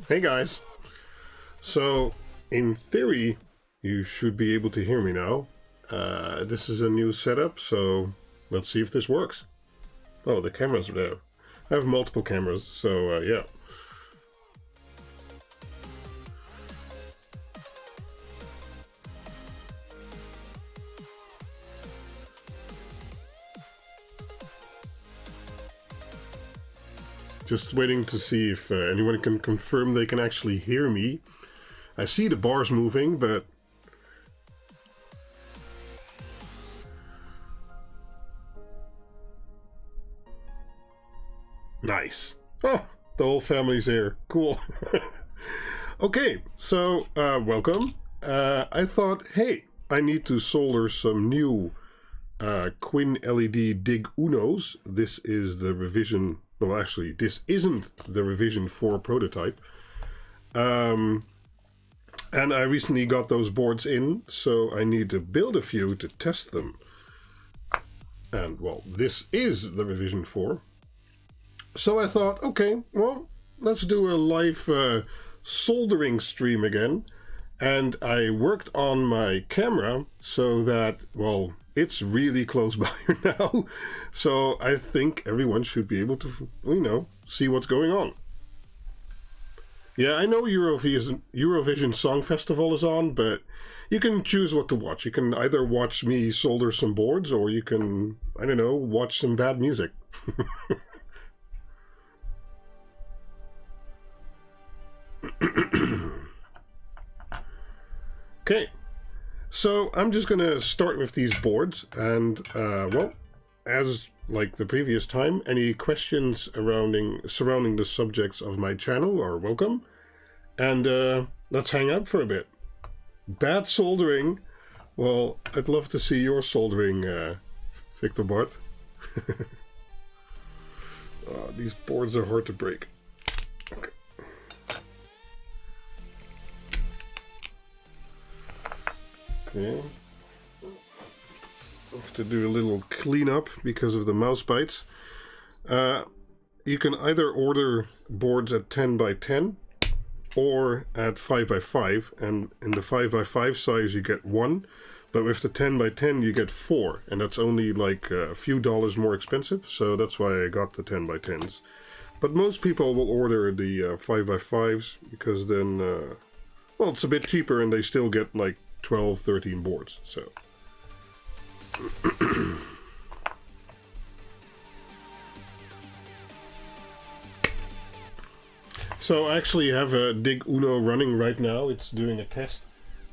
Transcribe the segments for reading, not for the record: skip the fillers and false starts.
Hey guys. So, in theory, you should be able to hear me now. This is a new setup, so let's see if this works. Oh, the cameras are there. I have multiple cameras, so yeah. Just waiting to see if anyone can confirm they can actually hear me. I see the bars moving, but... Nice. Oh, the whole family's here. Cool. Okay, so welcome. I thought, hey, I need to solder some new QuinLED-Dig-Unos. This is the revision... Well, actually, this isn't the revision 4 prototype. And I recently got those boards in, so I need to build a few to test them. And, well, this is the revision 4. So I thought, okay, well, let's do a live soldering stream again. And I worked on my camera so that, well, it's really close by now. So I think everyone should be able to, you know, see what's going on. Yeah, I know Eurovision Song Festival is on, but you can choose what to watch. You can either watch me solder some boards, or you can, I don't know, watch some bad music. Okay, so I'm just going to start with these boards, and, well, as like the previous time, any questions surrounding the subjects of my channel are welcome, and let's hang out for a bit. Bad soldering? Well, I'd love to see your soldering, Victor Bart. These boards are hard to break. Okay. Okay. Have to do a little cleanup because of the mouse bites. You can either order boards at 10 by 10 or at 5 by 5, and in the 5 by 5 size you get 1, but with the 10 by 10 you get 4, and that's only like a few dollars more expensive, so that's why I got the 10 by 10s. But most people will order the 5 by 5s because then, well, it's a bit cheaper and they still get like 12, 13 boards, so. So I actually have a Dig-Uno running right now. It's doing a test,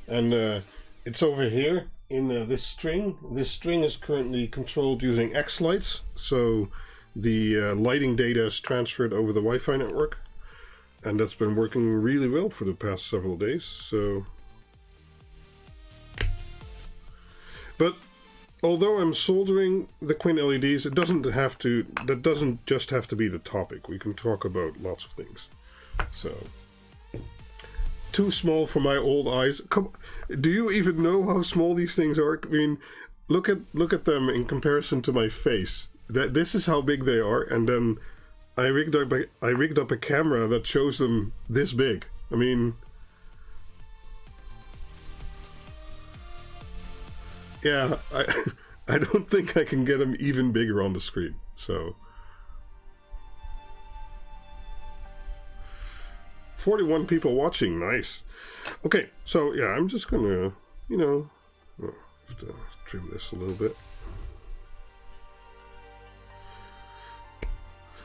and it's over here in this string. This string is currently controlled using X lights, so the lighting data is transferred over the Wi-Fi network, and that's been working really well for the past several days. So, but although I'm soldering the QuinLEDs, that doesn't just have to be the topic. We can talk about lots of things. So, too small for my old eyes. Come, do you even know how small these things are? I mean, look at them in comparison to my face. This is how big they are, and then I rigged up a camera that shows them this big. I mean, yeah, I don't think I can get them even bigger on the screen. So. 41 people watching, nice. Okay, so yeah, I'm just gonna, you know, have to trim this a little bit.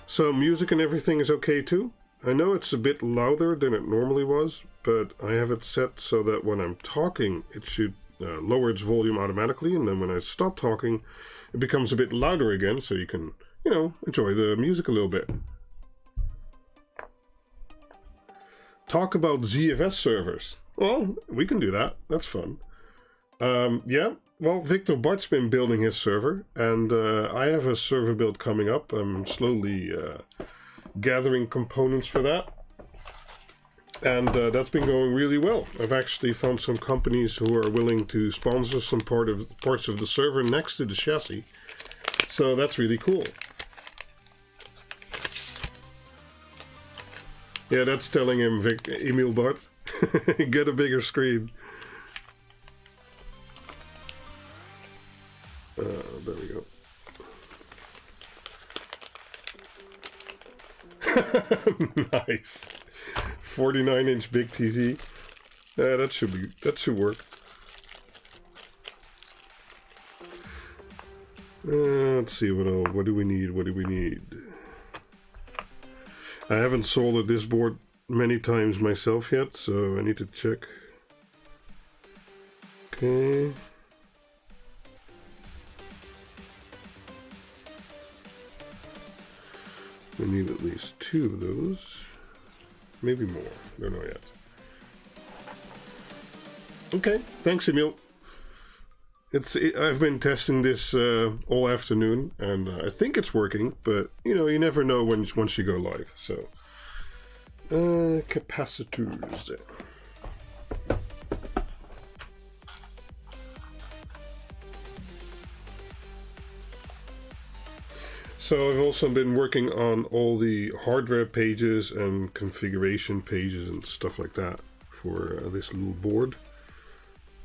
So music and everything is okay too. I know it's a bit louder than it normally was, but I have it set so that when I'm talking, it should lower its volume automatically, and then when I stop talking, it becomes a bit louder again, so you can, you know, enjoy the music a little bit. Talk about ZFS servers. Well, we can do that. That's fun. Yeah, well, Victor Bart's been building his server, and I have a server build coming up. I'm slowly gathering components for that. And that's been going really well. I've actually found some companies who are willing to sponsor some parts of the server next to the chassis. So that's really cool. Yeah, that's telling him, Emil Bart, get a bigger screen. There we go. Nice. 49-inch big TV. That should work. Let's see what do we need? I haven't soldered this board many times myself yet, so I need to check. Okay. We need at least 2 of those. Maybe more. Don't know yet. Okay, thanks, Emil. I've been testing this all afternoon, and I think it's working, but you know, you never know once you go live. So, capacitors. So I've also been working on all the hardware pages and configuration pages and stuff like that for this little board.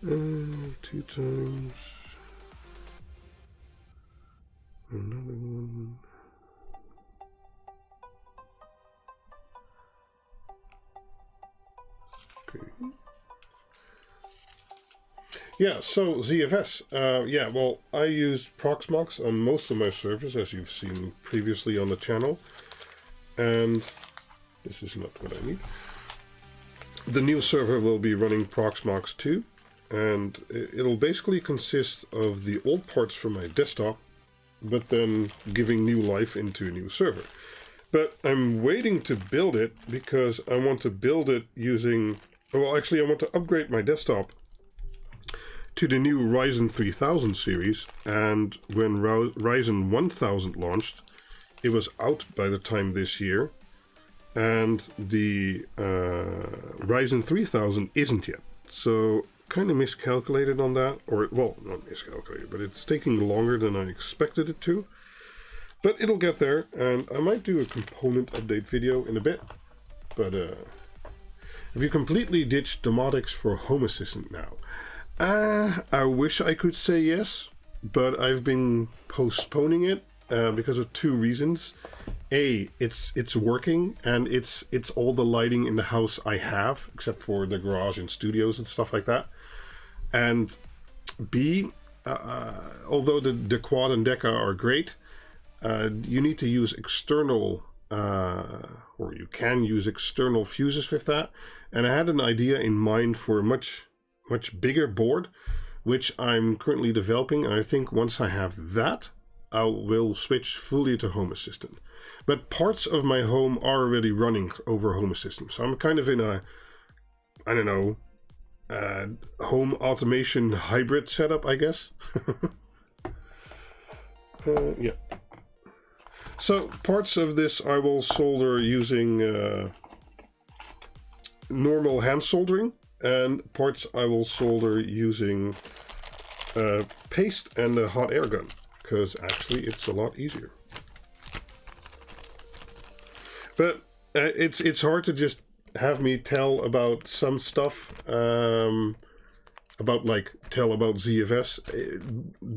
2 times. Another one. Okay. Yeah, so ZFS. Yeah, well, I used Proxmox on most of my servers, as you've seen previously on the channel. And this is not what I need. The new server will be running Proxmox 2. And it'll basically consist of the old parts from my desktop, but then giving new life into a new server. But I'm waiting to build it because I want to build it using... Well, actually, I want to upgrade my desktop to the new Ryzen 3000 series, and when Ryzen 1000 launched, it was out by the time this year, and the Ryzen 3000 isn't yet. So, kind of miscalculated on that, or, well, not miscalculated, but it's taking longer than I expected it to. But it'll get there, and I might do a component update video in a bit. But, have you completely ditched Domotics for Home Assistant now? I wish I could say yes, but I've been postponing it because of 2 reasons. A, it's working, and it's all the lighting in the house I have, except for the garage and studios and stuff like that. And B, although the quad and deca are great, you need to use external, or you can use external fuses with that. And I had an idea in mind for a much bigger board, which I'm currently developing, and I think once I have that, I will switch fully to Home Assistant. But parts of my home are already running over Home Assistant, so I'm kind of in a, I don't know, home automation hybrid setup, I guess. Yeah. So parts of this I will solder using normal hand soldering, and parts I will solder using paste and a hot air gun, because actually it's a lot easier. But it's hard to just have me tell about some stuff, tell about ZFS.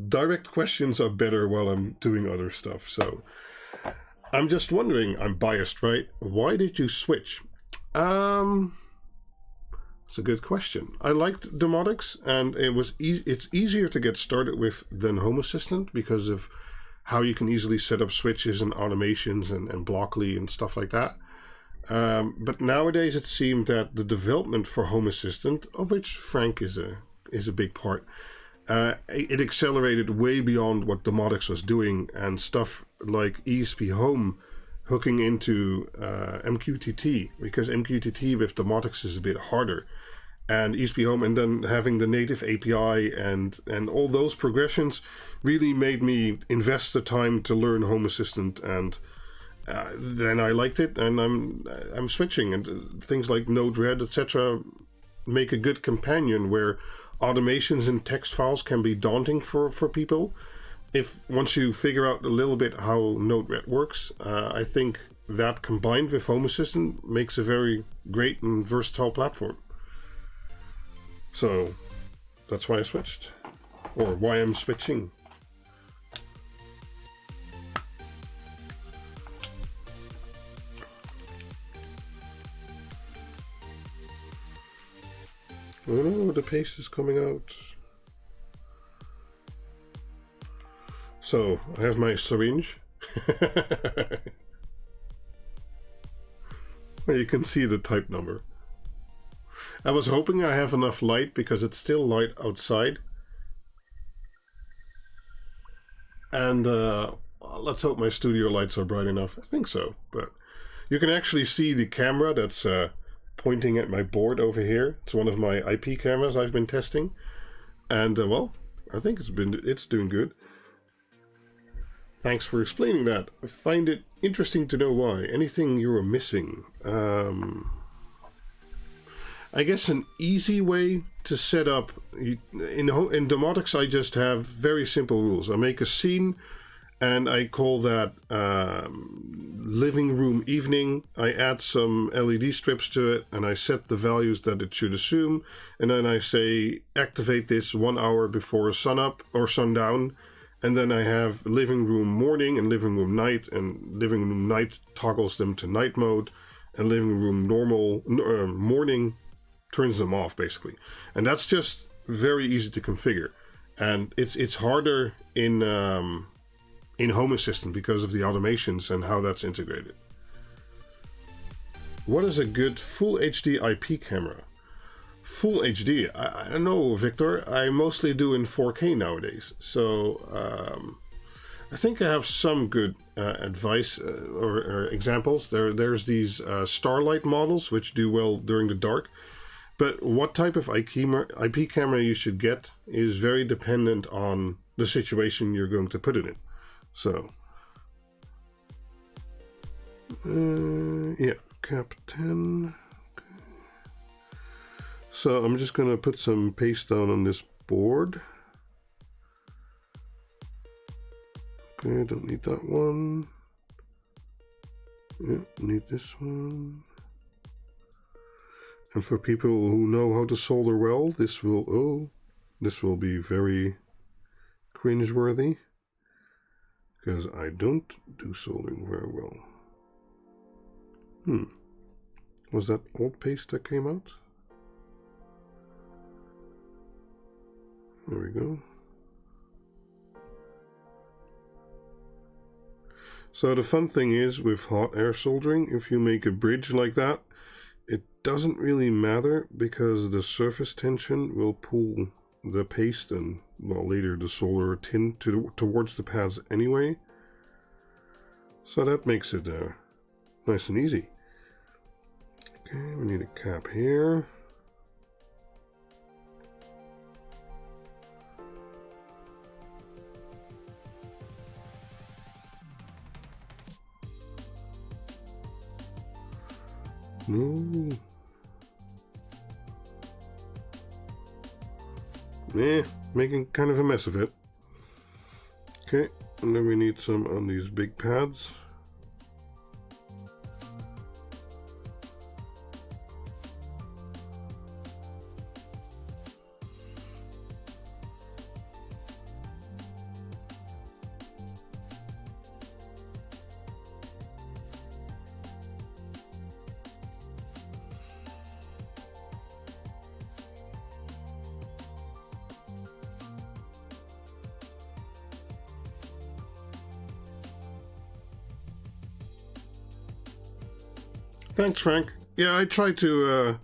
Direct questions are better while I'm doing other stuff. So I'm just wondering, I'm biased, right? Why did you switch? It's a good question. I liked Domotics, and it's easier to get started with than Home Assistant because of how you can easily set up switches and automations and Blockly and stuff like that. But nowadays it seemed that the development for Home Assistant, of which Frank is a big part, it accelerated way beyond what Domotics was doing, and stuff like ESP Home hooking into MQTT, because MQTT with Domotics is a bit harder, and ESP Home, and then having the native API and all those progressions really made me invest the time to learn Home Assistant, and then I liked it, and I'm switching, and things like Node-RED, etc. make a good companion where automations and text files can be daunting for people. Once you figure out a little bit how Node-RED works, I think that combined with Home Assistant makes a very great and versatile platform. So that's why I switched, or why I'm switching. Oh no, the paste is coming out. So I have my syringe. Well, you can see the type number. I was hoping I have enough light because it's still light outside. And let's hope my studio lights are bright enough. I think so, but you can actually see the camera that's pointing at my board over here. It's one of my IP cameras I've been testing, and well, I think it's doing good. Thanks for explaining that. I find it interesting to know why. Anything you were missing? I guess an easy way to set up in Domotics, I just have very simple rules. I make a scene and I call that living room evening. I add some LED strips to it and I set the values that it should assume, and then I say activate this 1 hour before sunup or sundown, and then I have living room morning and living room night, and living room night toggles them to night mode, and living room normal morning turns them off basically. And that's just very easy to configure, and it's harder in Home Assistant because of the automations and how that's integrated. What is a good Full HD IP camera? Full HD, I don't know, Victor. I mostly do in 4K nowadays, so I think I have some good advice or examples. There's these Starlight models which do well during the dark, but what type of IP camera you should get is very dependent on the situation you're going to put it in. So, yeah, cap 10. Okay. So I'm just going to put some paste down on this board. Okay, don't need that one. Yeah, need this one. And for people who know how to solder well, this will be very cringeworthy, because I don't do soldering very well. Was that old paste that came out? There we go. So the fun thing is with hot air soldering, if you make a bridge like that, it doesn't really matter because the surface tension will pull the paste and, well, later the solder tin towards the pads anyway. So that makes it nice and easy. Okay, we need a cap here. No. Making kind of a mess of it. Okay, and then we need some on these big pads. Thanks, Frank. Yeah, I try to,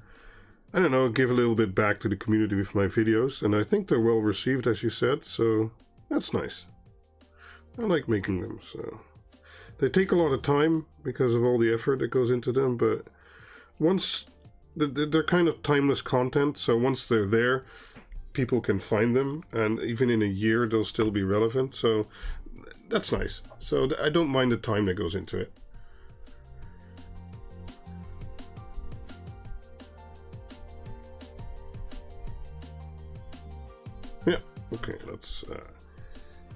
I don't know, give a little bit back to the community with my videos, and I think they're well received, as you said, so that's nice. I like making them, so. They take a lot of time because of all the effort that goes into them, but once, they're kind of timeless content, so once they're there, people can find them, and even in a year, they'll still be relevant, so that's nice. So I don't mind the time that goes into it. Yeah, okay, let's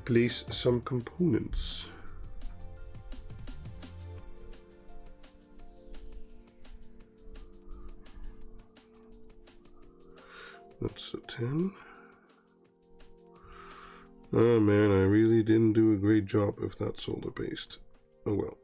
place some components. That's a 10. Oh man, I really didn't do a great job of that solder paste. Oh well.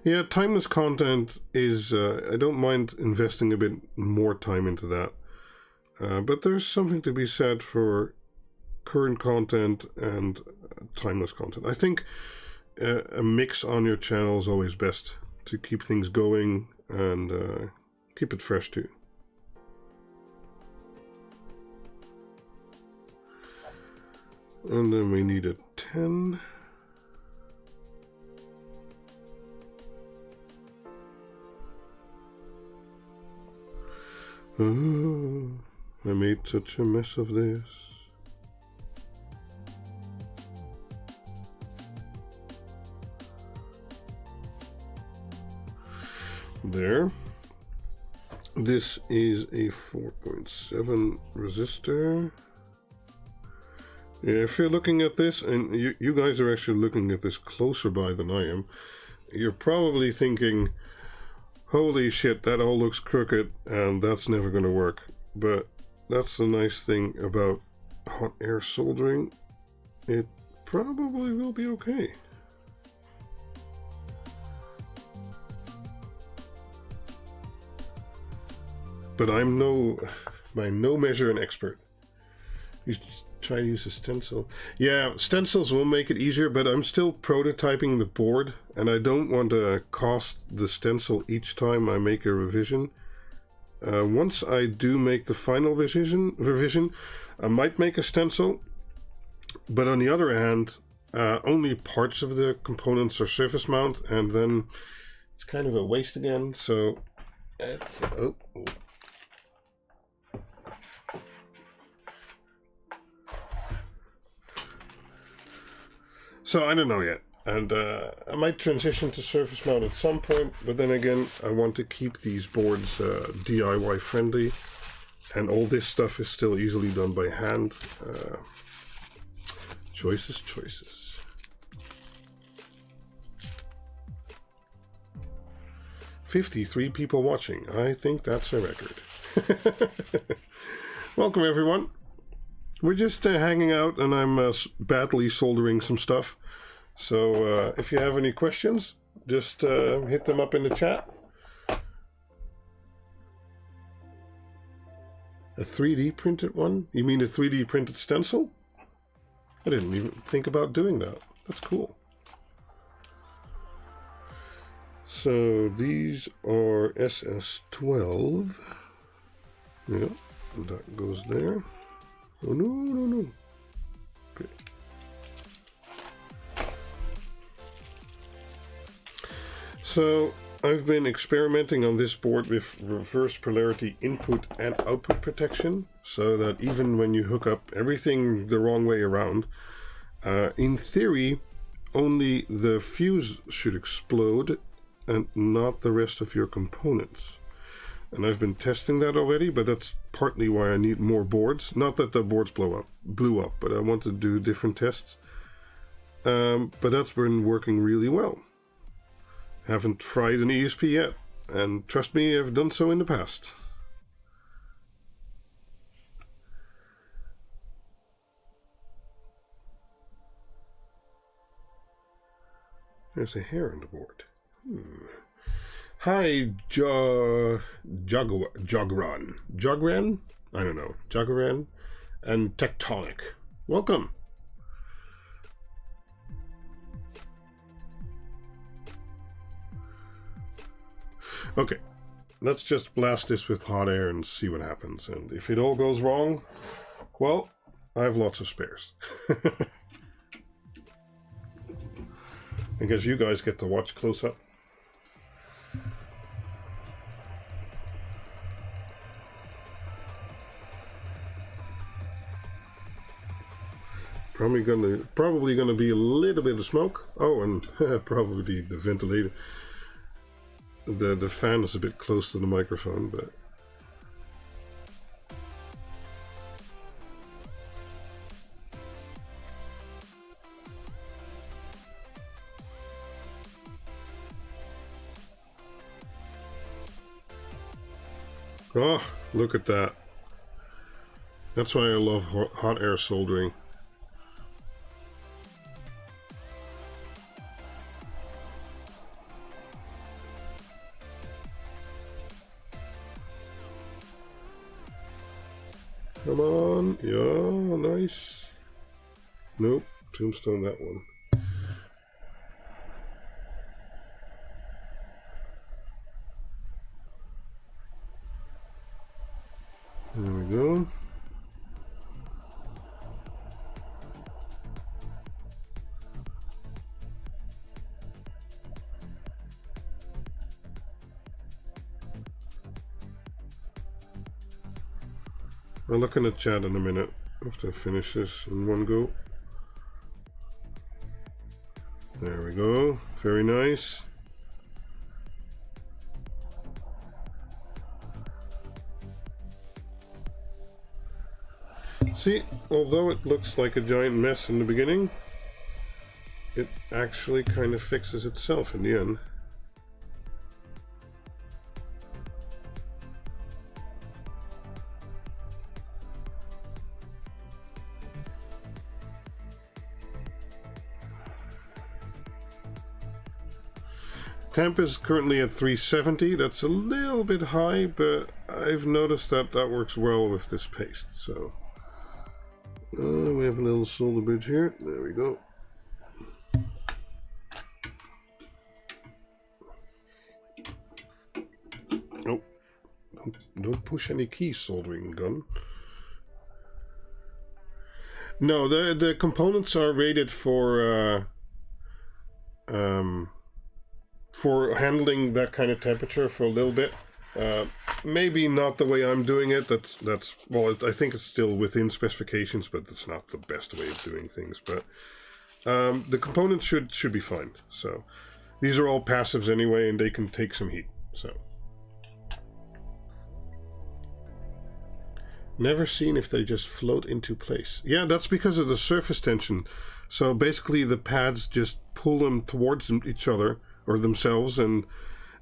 Yeah, timeless content is, I don't mind investing a bit more time into that. But there's something to be said for current content and timeless content. I think a mix on your channel is always best to keep things going and keep it fresh too. And then we need a 10. Oh, I made such a mess of this. There. This is a 4.7 resistor. Yeah, if you're looking at this, and you guys are actually looking at this closer by than I am, you're probably thinking, holy shit, that all looks crooked and that's never going to work. But that's the nice thing about hot air soldering. It probably will be okay. But I'm by no measure an expert. You try to use a stencil. Yeah, stencils will make it easier, but I'm still prototyping the board, and I don't want to cost the stencil each time I make a revision. Once I do make the final revision, I might make a stencil, but on the other hand, only parts of the components are surface mount, and then it's kind of a waste again. So, So I don't know yet, and I might transition to surface mount at some point, but then again, I want to keep these boards DIY friendly, and all this stuff is still easily done by hand. Choices. 53 people watching. I think that's a record. Welcome everyone. We're just hanging out, and I'm badly soldering some stuff. So if you have any questions, just hit them up in the chat. A 3D printed one? You mean a 3D printed stencil? I didn't even think about doing that. That's cool. So these are SS12. Yeah, and that goes there. Oh no. Okay. So I've been experimenting on this board with reverse polarity input and output protection, so that even when you hook up everything the wrong way around, in theory, only the fuse should explode and not the rest of your components. And I've been testing that already, but that's partly why I need more boards. Not that the boards blew up, but I want to do different tests. But that's been working really well. Haven't tried an ESP yet, and trust me, I've done so in the past. There's a hair on the board. Hi, Jogran? I don't know. Jogran and Tectonic. Welcome. Okay, let's just blast this with hot air and see what happens. And if it all goes wrong, well, I have lots of spares. I guess you guys get to watch close up. Probably gonna be a little bit of smoke. Oh, and probably the ventilator. The fan is a bit close to the microphone, but Oh, look at that. That's why I love hot air soldering. Come on, yeah, nice. Nope, tombstone that one. There we go. I'll look in the chat in a minute after I finish this in one go. There we go. Very nice. See, although it looks like a giant mess in the beginning, it actually kind of fixes itself in the end. Temp is currently at 370. That's a little bit high, but I've noticed that that works well with this paste. So we have a little solder bridge here. There we go. Oh, don't push any keys, soldering gun. No, the components are rated for handling that kind of temperature for a little bit. Maybe not the way I'm doing it. That's well, I think it's still within specifications, but it's not the best way of doing things. But the components should be fine. So these are all passives anyway, and they can take some heat. So never seen if they just float into place. Yeah, that's because of the surface tension. So basically, the pads just pull them towards each other or themselves, and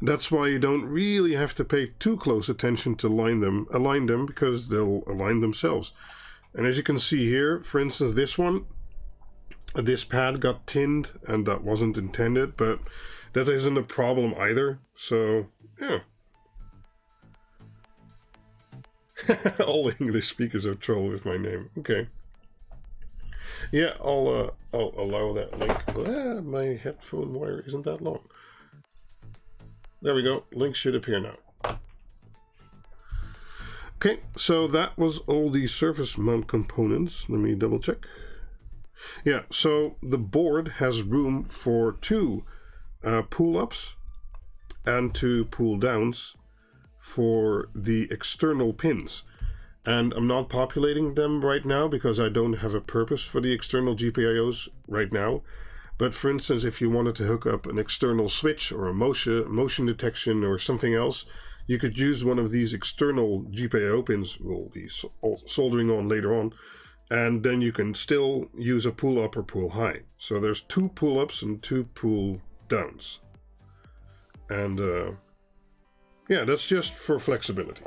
that's why you don't really have to pay too close attention to align them because they'll align themselves. And as you can see here, for instance, this pad got tinned, and that wasn't intended, but that isn't a problem either. So yeah. All English speakers have trouble with my name. Okay. Yeah, I'll allow that link. My headphone wire isn't that long. There we go. Link should appear now. Okay, so that was all the surface mount components. Let me double check. Yeah, so the board has room for 2 pull-ups and 2 pull-downs for the external pins. And I'm not populating them right now because I don't have a purpose for the external GPIOs right now. But for instance, if you wanted to hook up an external switch or a motion detection or something else, you could use one of these external GPIO pins we'll be soldering on later on, and then you can still use a pull up or pull high. So there's 2 pull ups and 2 pull downs. And yeah, that's just for flexibility.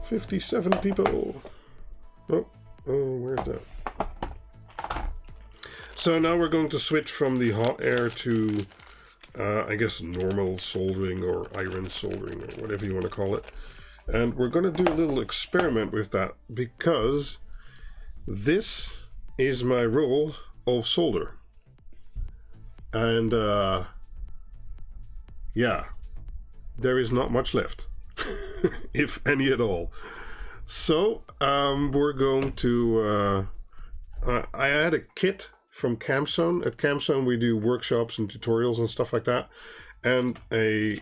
$57 people. Oh, where's that? So now we're going to switch from the hot air to, I guess, normal soldering or iron soldering or whatever you want to call it. And we're going to do a little experiment with that because this is my roll of solder. And yeah, there is not much left. If any at all. So we're going to I had a kit from CampZone. At CampZone we do workshops and tutorials and stuff like that, and a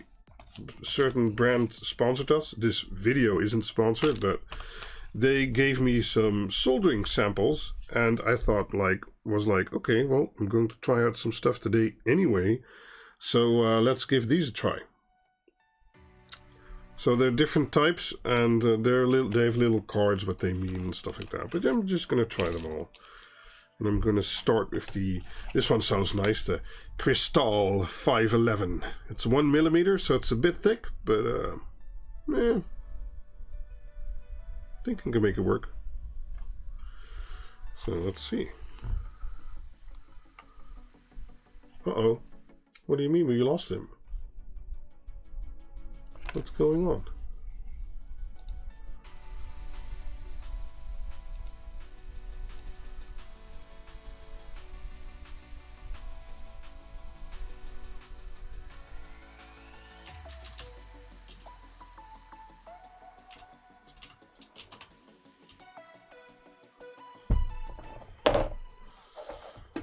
certain brand sponsored us. This video isn't sponsored, but they gave me some soldering samples, and I thought was like okay, well, I'm going to try out some stuff today anyway, so let's give these a try. So they're different types, and they have little cards what they mean and stuff like that. But I'm just going to try them all. And I'm going to start with this one sounds nice, the Cristal 511. It's 1 millimeter, so it's a bit thick, but I think I can make it work. So let's see. Uh-oh. What do you mean we lost him? What's going on?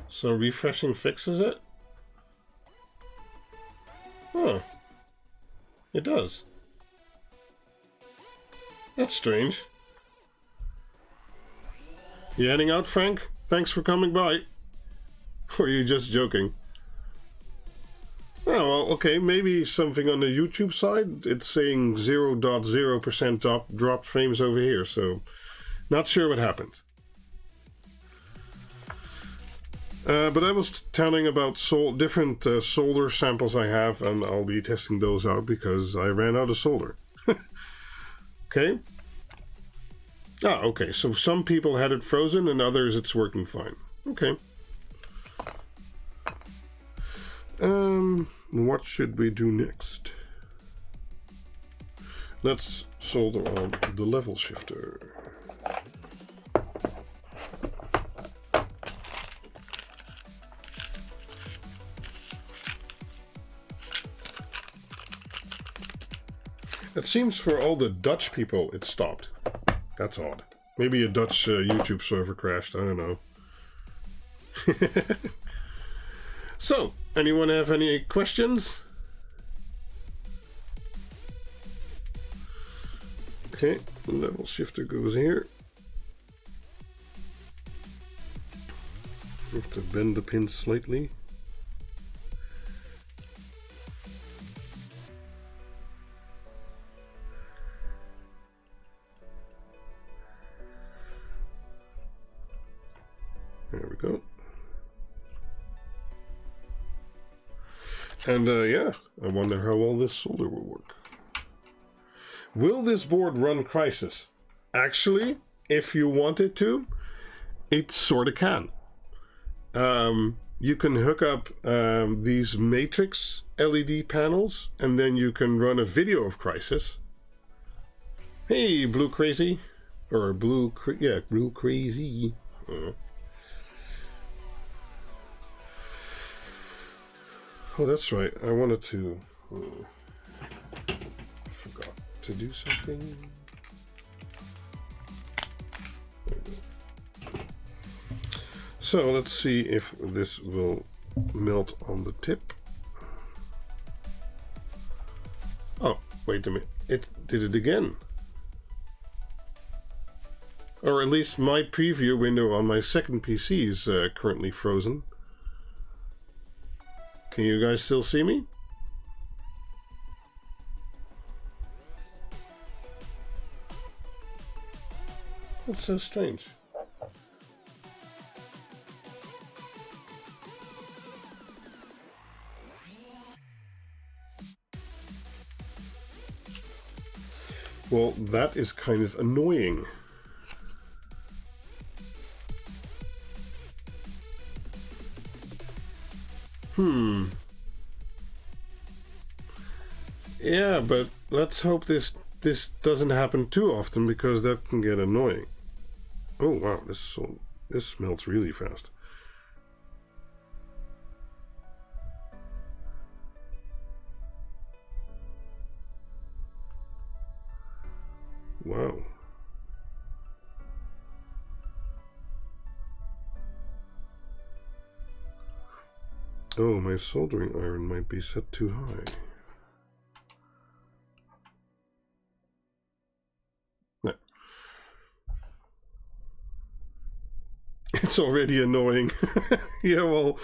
So refreshing fixes it? Huh. It does. That's strange. You heading out, Frank? Thanks for coming by. Or are you just joking? Oh, well, okay, maybe something on the YouTube side. It's saying 0.0% drop frames over here, so not sure what happened. But I was telling about different solder samples I have, and I'll be testing those out because I ran out of solder. Okay. Ah, okay, so some people had it frozen and others it's working fine. Okay. What should we do next? Let's solder on the level shifter. It seems for all the Dutch people it stopped. That's odd. Maybe a Dutch YouTube server crashed, I don't know. So, anyone have any questions? Okay, the level shifter goes here. You have to bend the pin slightly. There we go. And yeah, I wonder how well this solder will work. Will this board run Crysis? Actually, if you want it to, it sort of can. You can hook up these matrix LED panels, and then you can run a video of Crysis. Hey, Blue Crazy, or Blue Crazy. Oh, that's right. I wanted to. Forgot to do something. There we go. So let's see if this will melt on the tip. Oh, wait a minute. It did it again. Or at least my preview window on my second PC is currently frozen. Can you guys still see me? That's so strange. Well, that is kind of annoying. Yeah, but let's hope this doesn't happen too often, because that can get annoying. Oh wow, this melts really fast. Wow. Oh, my soldering iron might be set too high. No. It's already annoying. Yeah, well,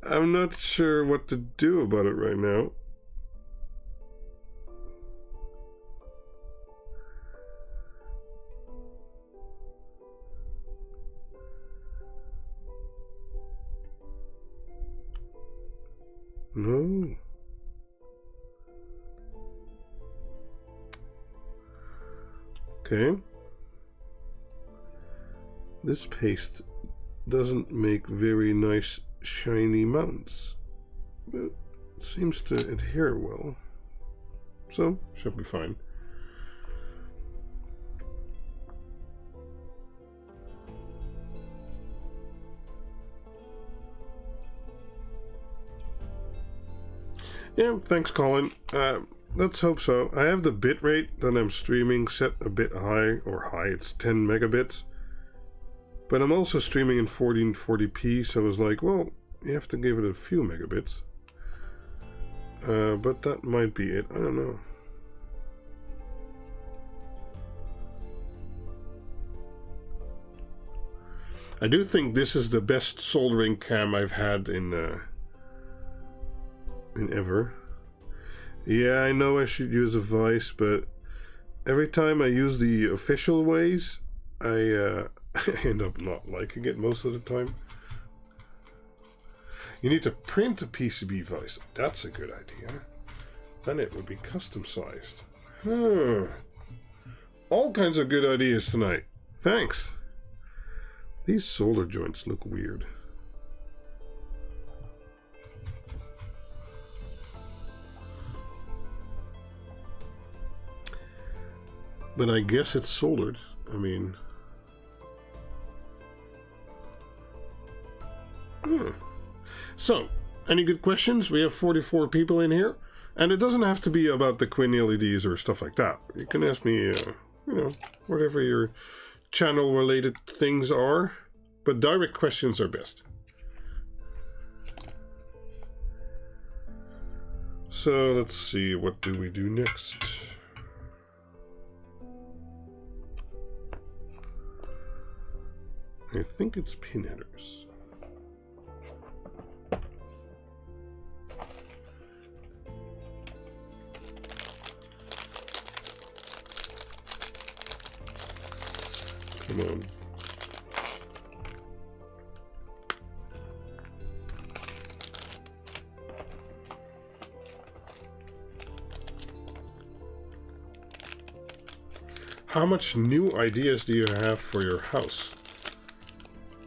I'm not sure what to do about it right now. No. Okay. This paste doesn't make very nice shiny mounts, but it seems to adhere well. So, should be fine. Yeah, thanks, Colin. Let's hope so. I have the bitrate that I'm streaming set a bit high, it's 10 megabits. But I'm also streaming in 1440p, so I was like, well, you have to give it a few megabits. But that might be it. I don't know. I do think this is the best soldering cam I've had in ever. Yeah, I know I should use a vise, but every time I use the official ways, I end up not liking it most of the time. You need to print a PCB vise. That's a good idea. Then it would be custom sized. All kinds of good ideas tonight. Thanks. These solder joints look weird. But I guess it's soldered. I mean... So, any good questions? We have 44 people in here. And it doesn't have to be about the QuinLEDs or stuff like that. You can ask me, you know, whatever your channel-related things are. But direct questions are best. So, let's see. What do we do next? I think it's pin headers. Come on. How much new ideas do you have for your house?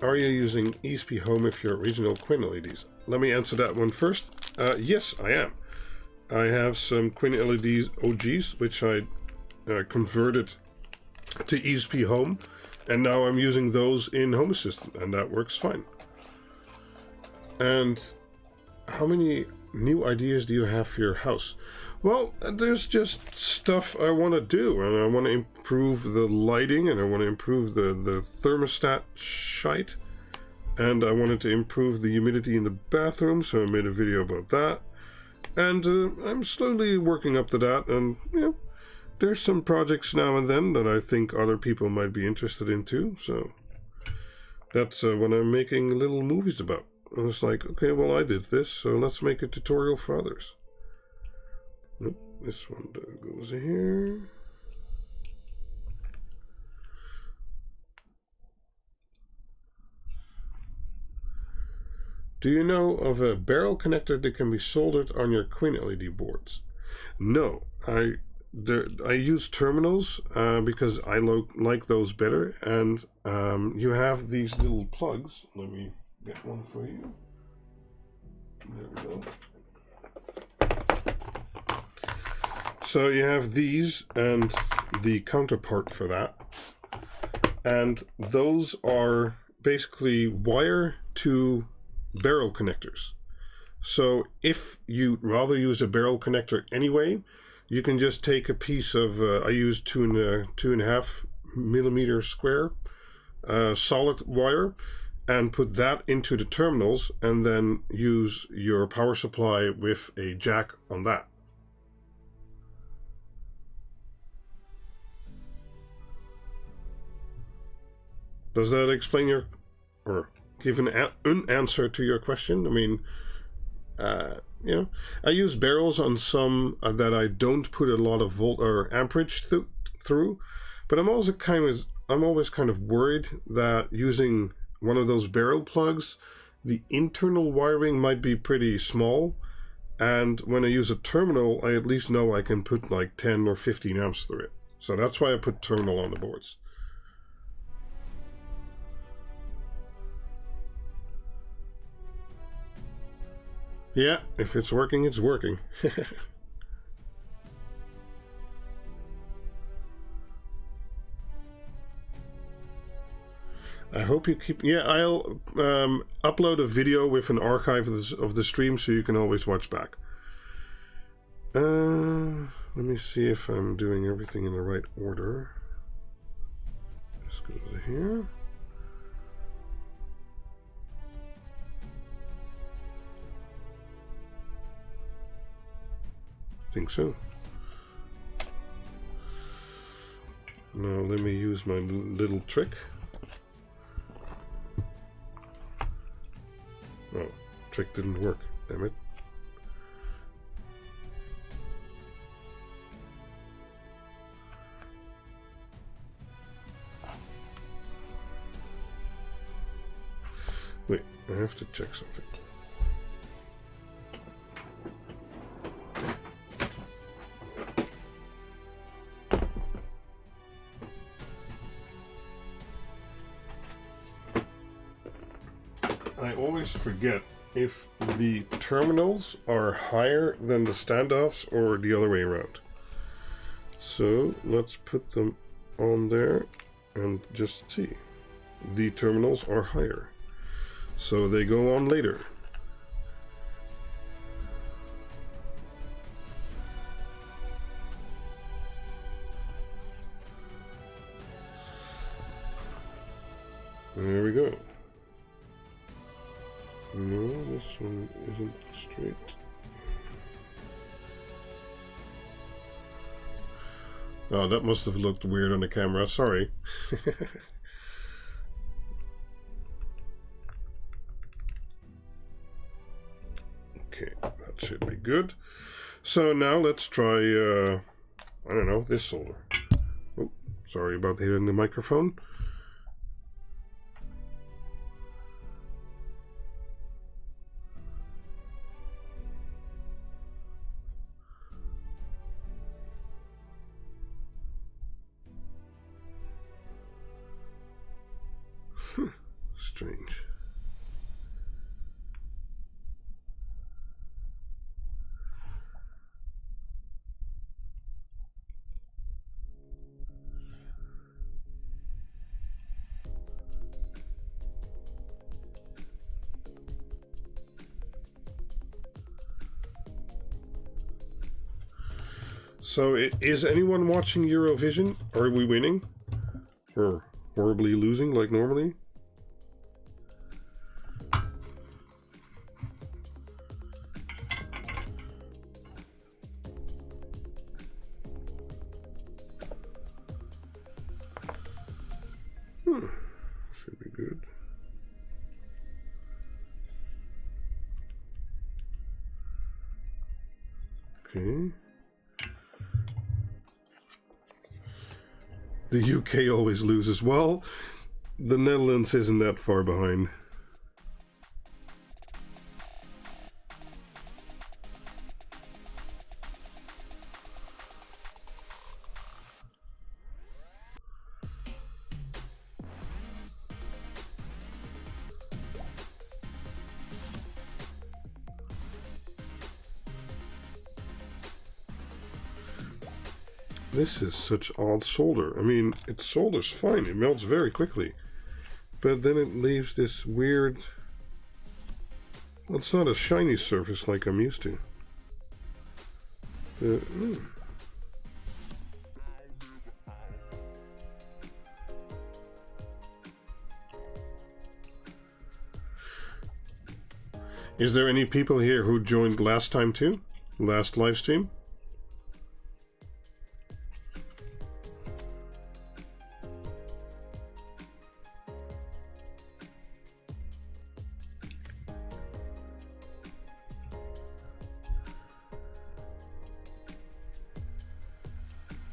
Are you using ESP Home if your original QuinLEDs? Let me answer that one first. Yes, I am. I have some QuinLEDs OGs, which I converted to ESP Home, and now I'm using those in Home Assistant, and that works fine. And how many new ideas do you have for your house? Well, there's just stuff I want to do, and I want to improve the lighting, and I want to improve the thermostat shite, and I wanted to improve the humidity in the bathroom, so I made a video about that. And I'm slowly working up to that, and you know, there's some projects now and then that I think other people might be interested in too, so that's what I'm making little movies about. I was like, okay, well, I did this, so let's make a tutorial for others. Nope, this one goes here. Do you know of a barrel connector that can be soldered on your QuinLED boards? No, I use terminals because I like those better, and you have these little plugs. Let me get one for you. There we go. So you have these and the counterpart for that, and those are basically wire to barrel connectors. So if you'd rather use a barrel connector anyway, you can just take a piece of I use 2.5 millimeter square solid wire and put that into the terminals, and then use your power supply with a jack on that. Does that explain your, or give an answer to your question? I mean, you know, I use barrels on some that I don't put a lot of volt or amperage through, but I'm always kind of worried that using one of those barrel plugs, the internal wiring might be pretty small, And when I use a terminal, I at least know I can put like 10 or 15 amps through it. So that's why I put terminal on the boards. Yeah, if it's working, it's working. I hope you keep... Yeah, I'll upload a video with an archive of the stream so you can always watch back. Let me see if I'm doing everything in the right order. Just go to here. I think so. Now let me use my little trick. Oh, trick didn't work, damn it. Wait, I have to check something. I always forget if the terminals are higher than the standoffs or the other way around. So let's put them on there and just see. The terminals are higher, so they go on later. There we go. No, this one isn't straight. Oh, that must have looked weird on the camera, sorry. Okay, that should be good. So now let's try, I don't know, this solder. Oh, sorry about hitting the microphone. Strange. So, is anyone watching Eurovision? Are we winning? Or horribly losing like normally? Should be good. Okay. The UK always loses. Well, the Netherlands isn't that far behind. This is such odd solder. I mean, it solders fine, it melts very quickly. But then it leaves this weird... Well, it's not a shiny surface like I'm used to. Is there any people here who joined last time too? Last live stream?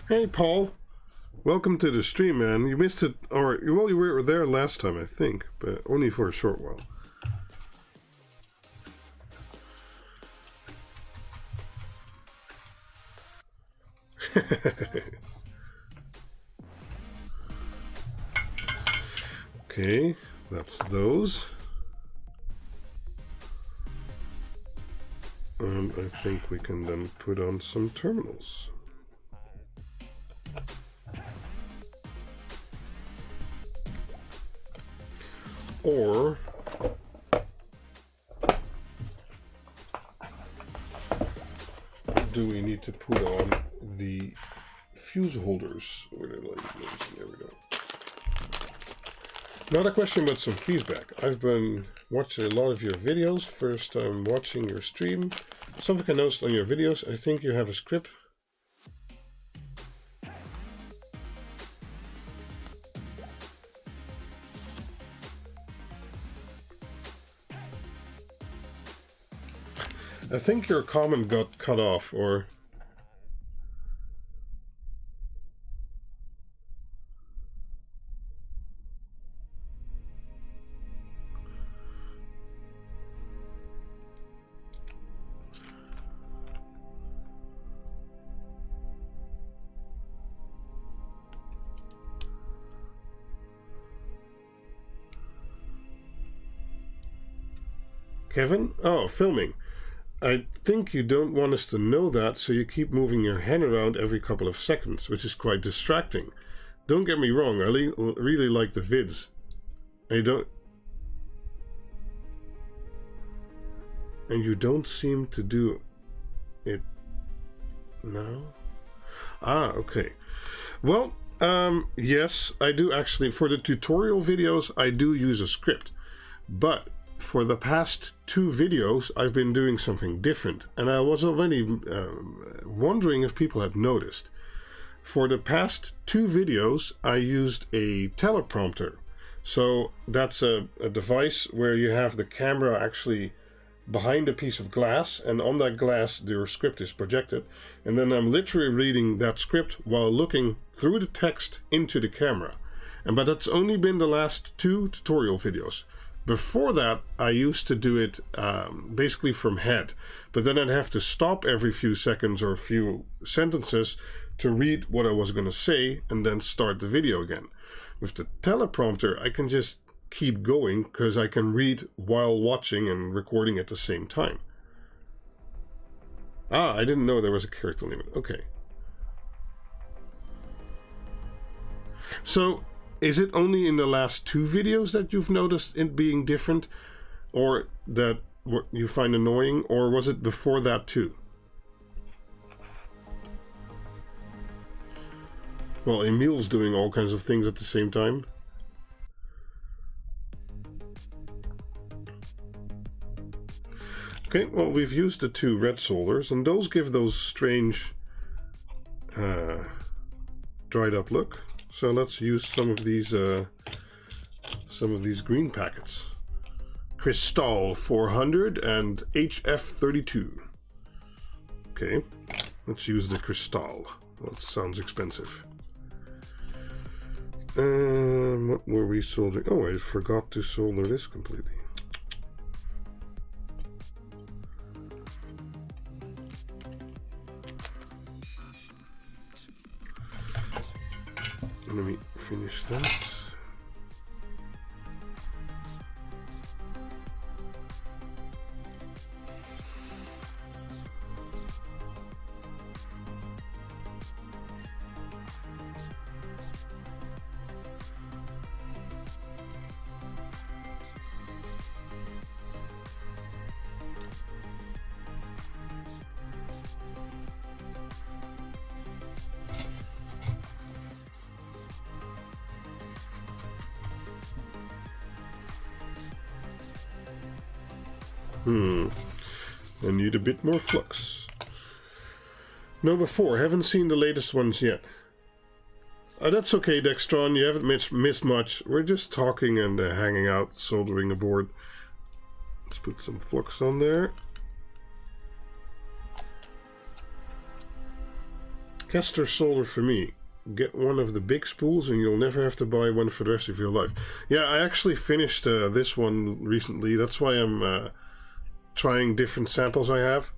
Hey Paul, welcome to the stream, man. You missed it, or well, you were there last time, I think, but only for a short while. Okay, that's those. And I think we can then put on some terminals. Or do we need to put on the fuse holders? Where did I mention? There we go. Not a question, but some feedback. I've been watching a lot of your videos. First time watching your stream. Something I noticed on your videos. I think you have a script. I think your comment got cut off, or... Kevin? Oh, filming. I think you don't want us to know that, so you keep moving your hand around every couple of seconds, which is quite distracting. Don't get me wrong, I really like the vids. And you don't seem to do it now? Ah, okay. Well, yes, I do actually. For the tutorial videos, I do use a script. But for the past 2 videos, I've been doing something different. And I was already wondering if people had noticed. For the past 2 videos, I used a teleprompter. So that's a device where you have the camera actually behind a piece of glass, and on that glass your script is projected, and then I'm literally reading that script while looking through the text into the camera. But that's only been the last 2 tutorial videos. Before that, I used to do it basically from head, but then I'd have to stop every few seconds or a few sentences to read what I was going to say and then start the video again. With the teleprompter, I can just keep going because I can read while watching and recording at the same time. Ah, I didn't know there was a character limit. Okay. So, is it only in the last 2 videos that you've noticed it being different, or that what you find annoying, or was it before that too? Well, Emil's doing all kinds of things at the same time. Okay, well, we've used the 2 red solders, and those give those strange dried up look. So let's use some of these green packets. Crystal 400 and HF32. Okay, let's use the Crystal. That sounds expensive. What were we soldering? Oh, I forgot to solder this completely. Let me finish that. I need a bit more flux. No, before. Haven't seen the latest ones yet. That's okay, Dextron. You haven't missed much. We're just talking and hanging out, soldering a board. Let's put some flux on there. Kester solder for me. Get one of the big spools and you'll never have to buy one for the rest of your life. Yeah, I actually finished this one recently. That's why I'm trying different samples I have.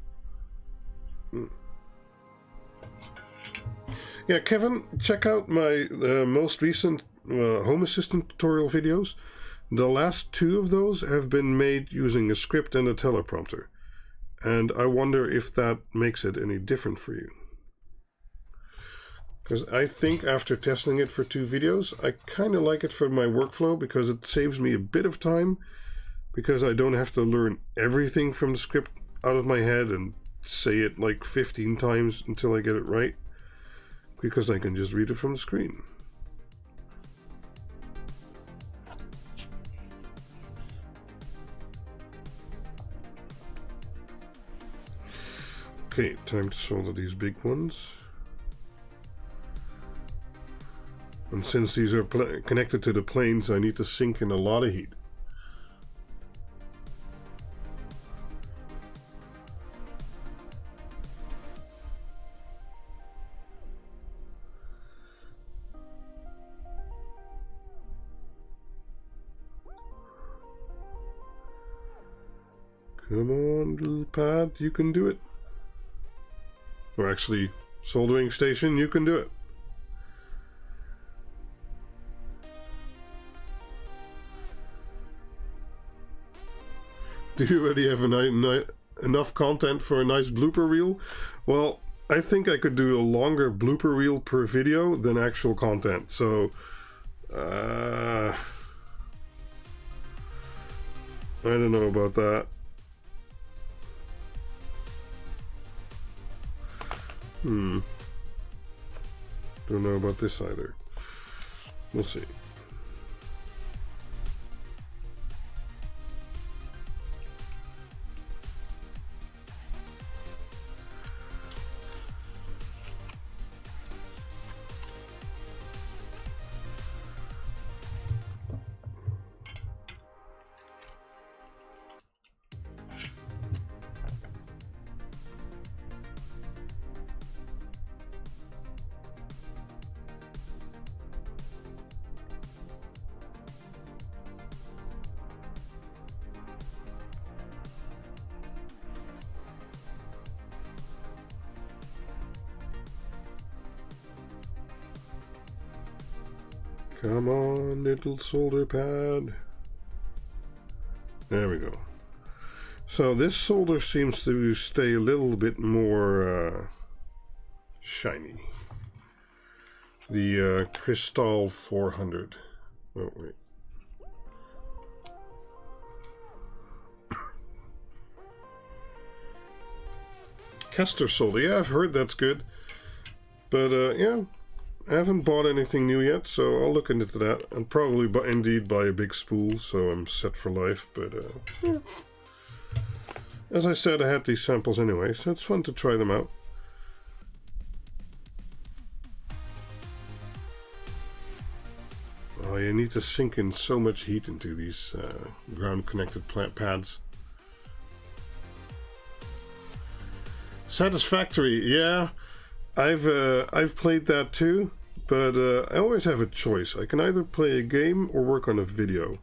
Yeah, Kevin, check out my most recent Home Assistant tutorial videos. The last 2 of those have been made using a script and a teleprompter. And I wonder if that makes it any different for you. Because I think after testing it for 2 videos, I kind of like it for my workflow because it saves me a bit of time. Because I don't have to learn everything from the script out of my head and say it like 15 times until I get it right. Because I can just read it from the screen. Okay, time to solder these big ones. And since these are connected to the planes, I need to sink in a lot of heat. Come on, little pad, you can do it. Or actually, soldering station, you can do it. Do you already have enough content for a nice blooper reel? Well, I think I could do a longer blooper reel per video than actual content. So, I don't know about that. Don't know about this either. We'll see. Come on, little solder pad. There we go. So this solder seems to stay a little bit more shiny. The Crystal 400. Oh, wait. Kester solder. Yeah, I've heard that's good. But, yeah. I haven't bought anything new yet, so I'll look into that. And probably indeed buy a big spool, so I'm set for life. But yeah. As I said, I had these samples anyway, so it's fun to try them out. Oh, you need to sink in so much heat into these ground-connected pads. Satisfactory, yeah. I've played that too, but I always have a choice. I can either play a game or work on a video.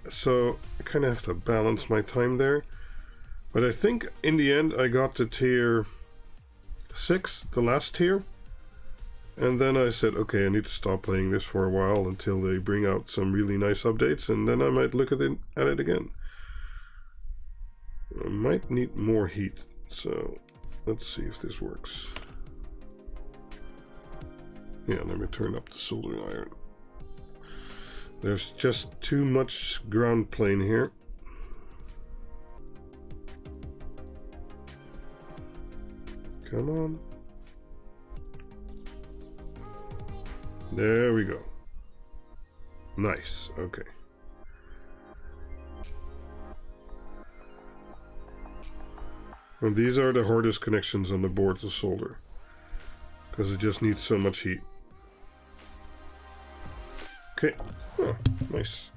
So I kind of have to balance my time there. But I think in the end I got to tier 6, the last tier. And then I said, okay, I need to stop playing this for a while until they bring out some really nice updates, and then I might look at it again. I might need more heat, so let's see if this works. Yeah, let me turn up the soldering iron. There's just too much ground plane here. Come on. There we go. Nice, okay. And these are the hardest connections on the board to solder, because it just needs so much heat. Okay, oh, nice.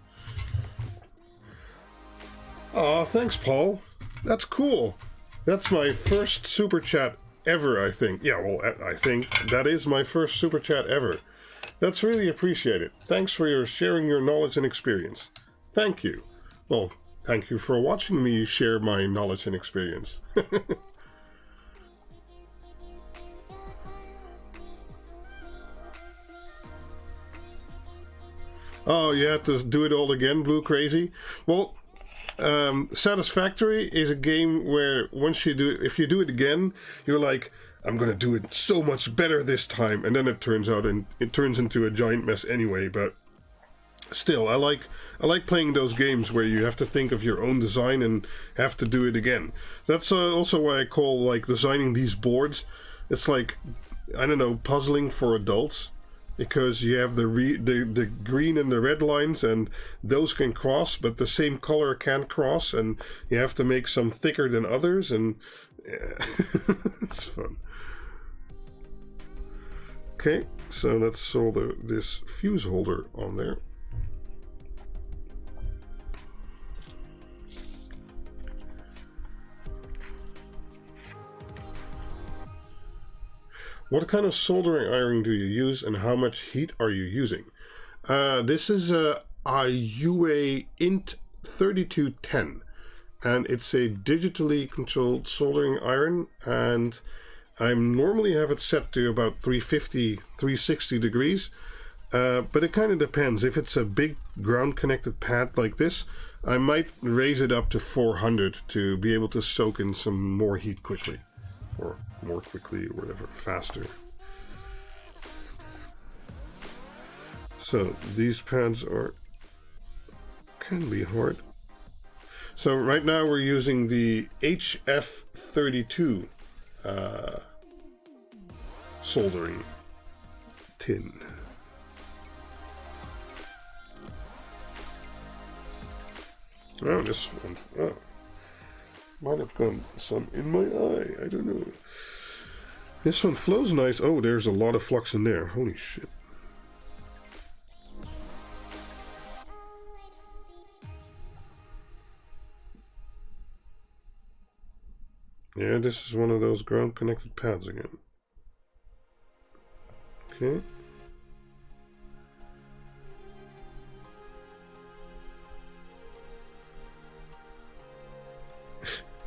Aw, thanks, Paul. That's cool. That's my first super chat ever, I think. Yeah, well, I think that is my first super chat ever. That's really appreciated. Thanks for sharing your knowledge and experience. Thank you. Well, thank you for watching me share my knowledge and experience. Oh, you have to do it all again, Blue Crazy? Well, Satisfactory is a game where if you do it again, you're like, I'm gonna do it so much better this time, and then it turns into a giant mess anyway. But still, I like playing those games where you have to think of your own design and have to do it again. That's also why I call like designing these boards. It's like, I don't know, puzzling for adults, because you have the green and the red lines, and those can cross, but the same color can't cross, and you have to make some thicker than others, and yeah. It's fun. Okay, so let's solder this fuse holder on there. What kind of soldering iron do you use, and how much heat are you using? This is a IUA Int 3210, and it's a digitally controlled soldering iron, and I normally have it set to about 350, 360 degrees, but it kind of depends. If it's a big ground connected pad like this, I might raise it up to 400 to be able to soak in some more heat quickly, or more quickly, or whatever, faster. So these pads can be hard. So right now we're using the HF32 soldering tin. Oh, this one, might have gone some in my eye, I don't know. This one flows nice. Oh, there's a lot of flux in there. Holy shit. Yeah, this is one of those ground connected pads again. Okay.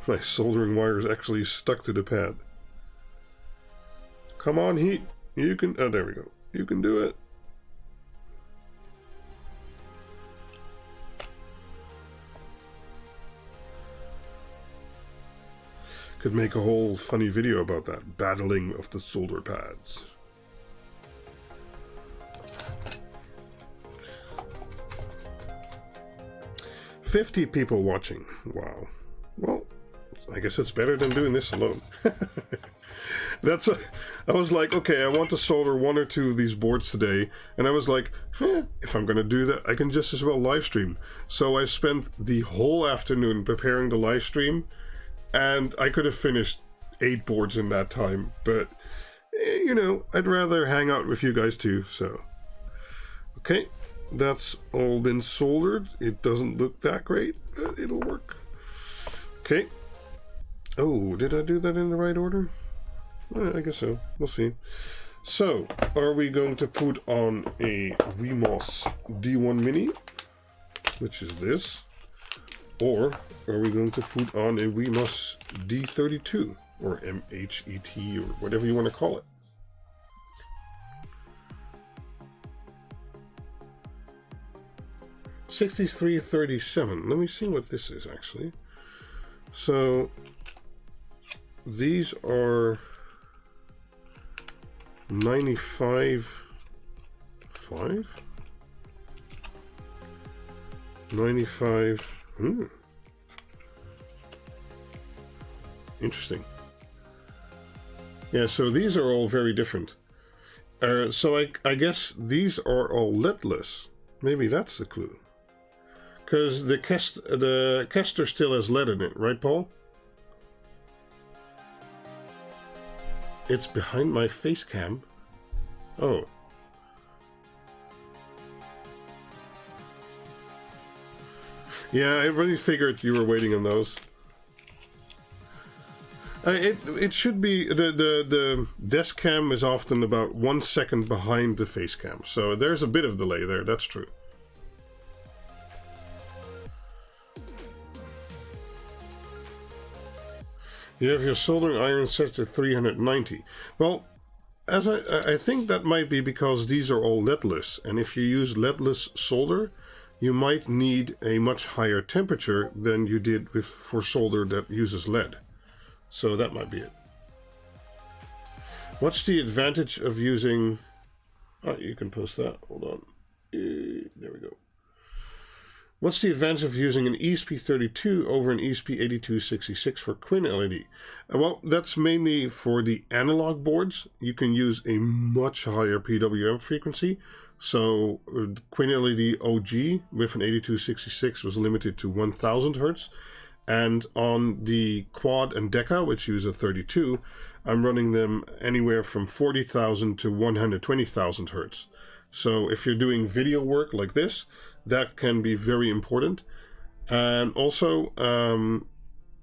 My soldering wire is actually stuck to the pad. Come on, heat. You can... Oh, there we go. You can do it. Could make a whole funny video about that. Battling of the solder pads. $50 people watching. Wow. Well, I guess it's better than doing this alone. I was like, okay, I want to solder one or two of these boards today, and I was like, if I'm gonna do that, I can just as well live stream. So I spent the whole afternoon preparing the live stream, and I could have finished 8 boards in that time, but you know, I'd rather hang out with you guys too. So okay, that's all been soldered. It doesn't look that great, but it'll work. Okay. Oh, did I do that in the right order? I guess so. We'll see. So, are we going to put on a Wemos D1 Mini, which is this, or are we going to put on a Wemos D32, or MHET, or whatever you want to call it? $63.37. Let me see what this is actually. So these are 95.5. 95. Interesting. Yeah, so these are all very different. So I guess these are all leadless. Maybe that's the clue. Because the Kester still has lead in it, right, Paul? It's behind my face cam. Oh. Yeah, I really figured you were waiting on those. It should be the desk cam is often about 1 second behind the face cam, so there's a bit of delay there. That's true. You have your soldering iron set to 390. Well, I think that might be because these are all leadless, and if you use leadless solder, you might need a much higher temperature than you did for solder that uses lead. So that might be it. What's the advantage of using... Oh, you can post that. Hold on. There we go. What's the advantage of using an ESP32 over an ESP8266 for QuinLED? Well, that's mainly for the analog boards. You can use a much higher PWM frequency. So QuinLED OG with an 8266 was limited to 1000 Hertz. And on the Quad and Deca, which use a 32, I'm running them anywhere from 40,000 to 120,000 Hertz. So if you're doing video work like this, that can be very important. And also,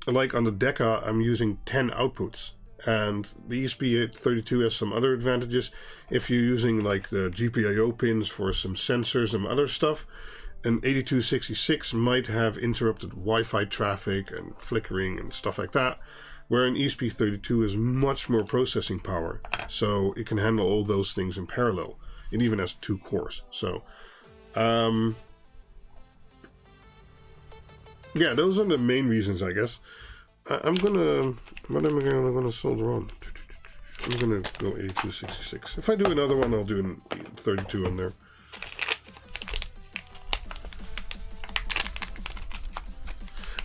like on the Deca, I'm using 10 outputs. And the ESP32 has some other advantages. If you're using like the GPIO pins for some sensors and other stuff, an 8266 might have interrupted Wi-Fi traffic and flickering and stuff like that, where an ESP32 has much more processing power. So it can handle all those things in parallel. It even has 2 cores. So, yeah, those are the main reasons, I guess. What am I gonna solder on? I'm gonna go 8266. If I do another one, I'll do a 32 on there.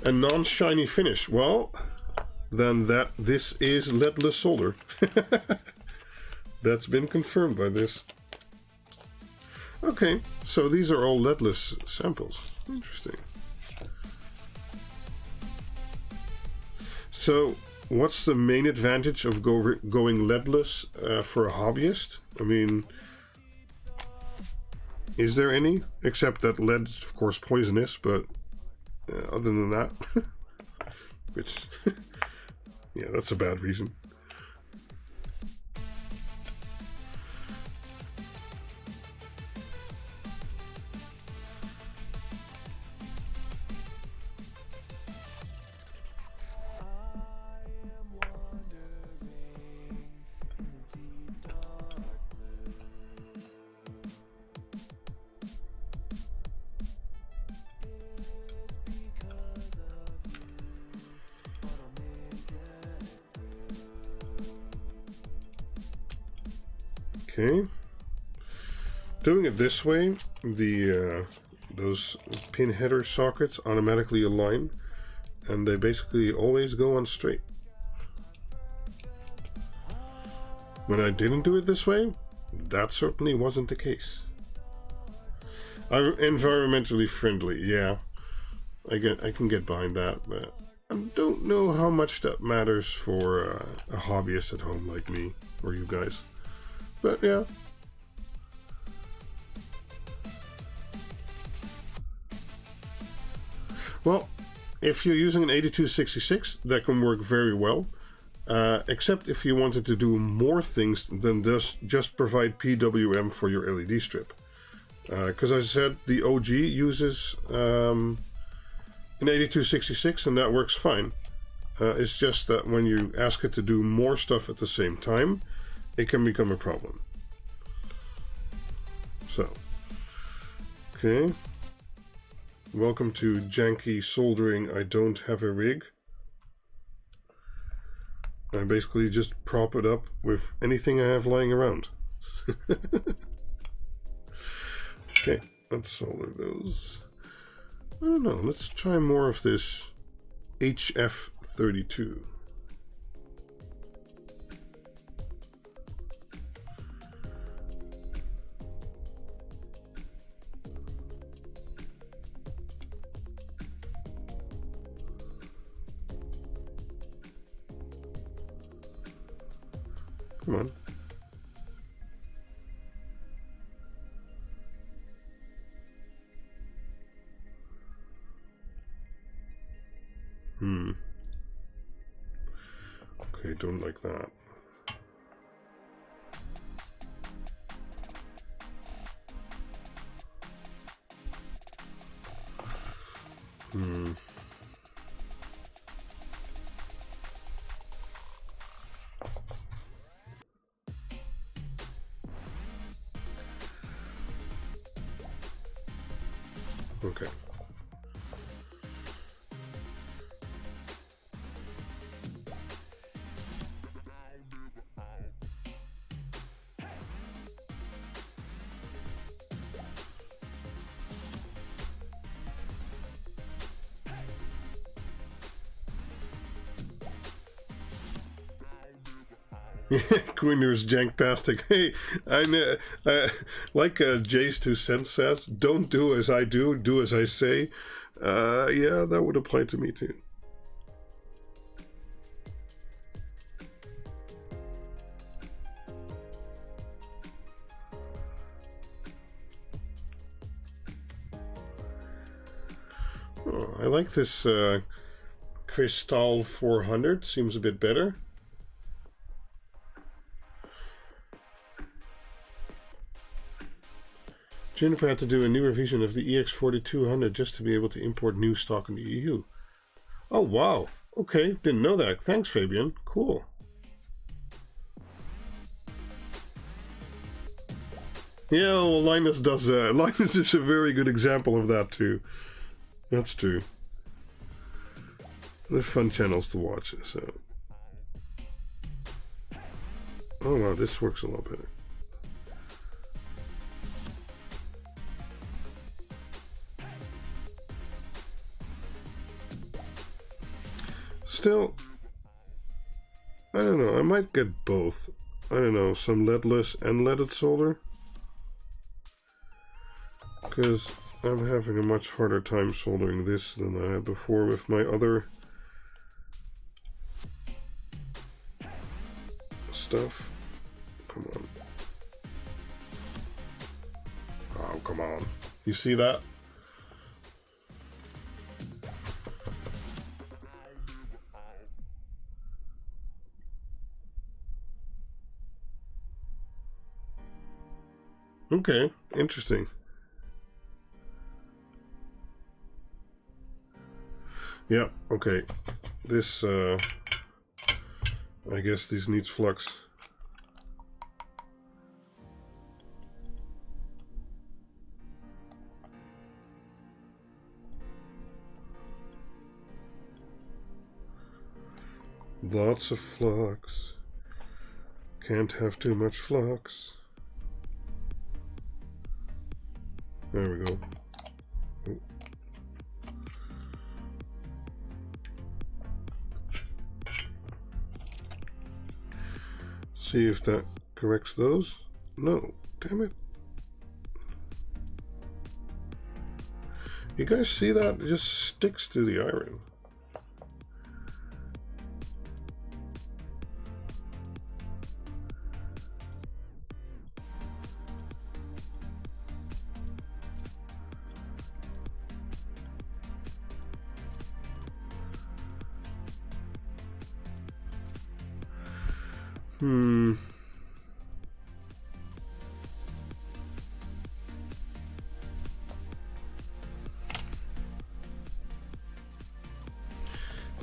A non-shiny finish. Well, then this is leadless solder. That's been confirmed by this. Okay, so these are all leadless samples. Interesting. So, what's the main advantage of going leadless for a hobbyist? I mean, is there any? Except that lead is, of course, poisonous, but other than that, which, yeah, that's a bad reason. Okay, doing it this way, those pin header sockets automatically align, and they basically always go on straight. When I didn't do it this way, that certainly wasn't the case. Environmentally friendly, yeah, I can get behind that, but I don't know how much that matters for a hobbyist at home like me or you guys. But yeah. Well, if you're using an 8266, that can work very well. Except if you wanted to do more things than just provide PWM for your LED strip. Because as I said, the OG uses an 8266 and that works fine. It's just that when you ask it to do more stuff at the same time, it can become a problem. So, okay. Welcome to Janky Soldering I Don't Have a Rig. I basically just prop it up with anything I have lying around. Okay, let's solder those. I don't know, let's try more of this HF32. Come on. Okay, don't like that. Okay. Quinner's janktastic. Hey, like Jay's 2 cents says, don't do as I do as I say. Yeah, that would apply to me too. Oh, I like this Crystal 400. Seems a bit better. Juniper had to do a new revision of the EX4200 just to be able to import new stock in the EU. Oh, wow. Okay, didn't know that. Thanks, Fabian. Cool. Yeah, well, Linus does that. Linus is a very good example of that, too. That's true. They're fun channels to watch, so... Oh, wow, this works a lot better. Still, I don't know, I might get both. I don't know, some leadless and leaded solder. Because I'm having a much harder time soldering this than I had before with my other stuff. Come on. Oh, come on. You see that? Okay, interesting. Yeah, okay. This, I guess this needs flux. Lots of flux. Can't have too much flux. There we go. Oh. See if that corrects those. No, damn it. You guys see that? It just sticks to the iron.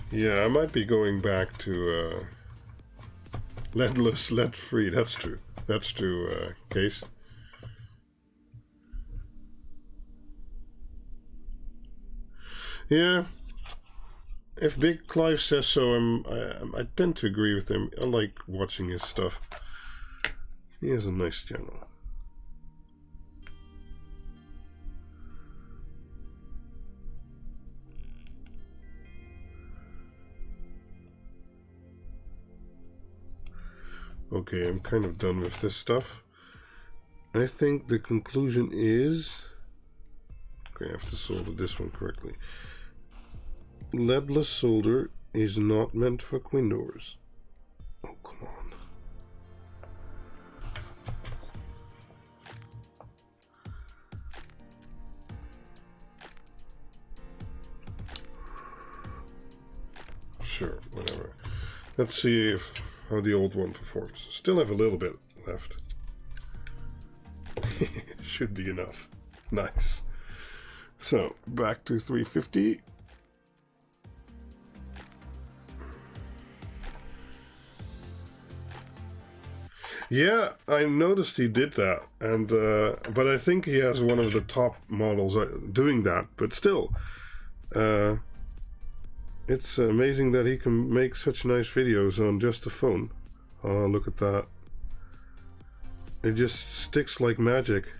Yeah, I might be going back to leadless, lead-free. That's true. That's true, Case. Yeah. If Big Clive says so, I tend to agree with him. I like watching his stuff. He has a nice channel. Okay, I'm kind of done with this stuff. I think the conclusion is... Okay, I have to solder this one correctly. Leadless solder is not meant for Quin doors. Oh, come on. Sure, whatever. Let's see how the old one performs. Still have a little bit left. Should be enough. Nice. So, back to 350. Yeah, I noticed he did that, and but I think he has one of the top models doing that. But still, it's amazing that he can make such nice videos on just a phone. Oh, look at that! It just sticks like magic.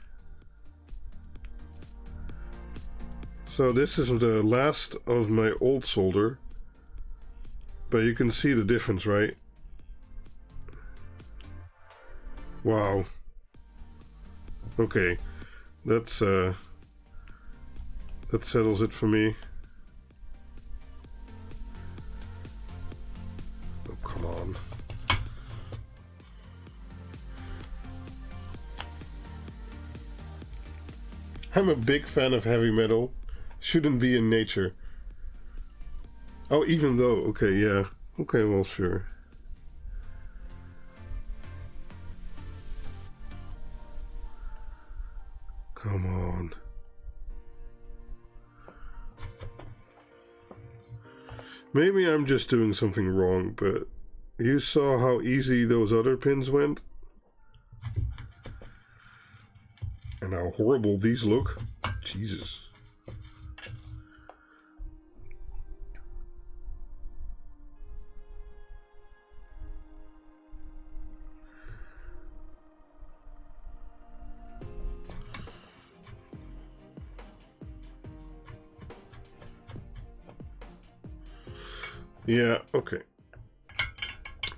So this is the last of my old solder, but you can see the difference, right? Wow. Okay, that's that settles it for me. Oh, come on. I'm a big fan of heavy metal. Shouldn't be in nature. Oh, even though, okay, yeah. Okay, well, sure. Come on. Maybe I'm just doing something wrong, but you saw how easy those other pins went? And how horrible these look. Jesus. Yeah, okay.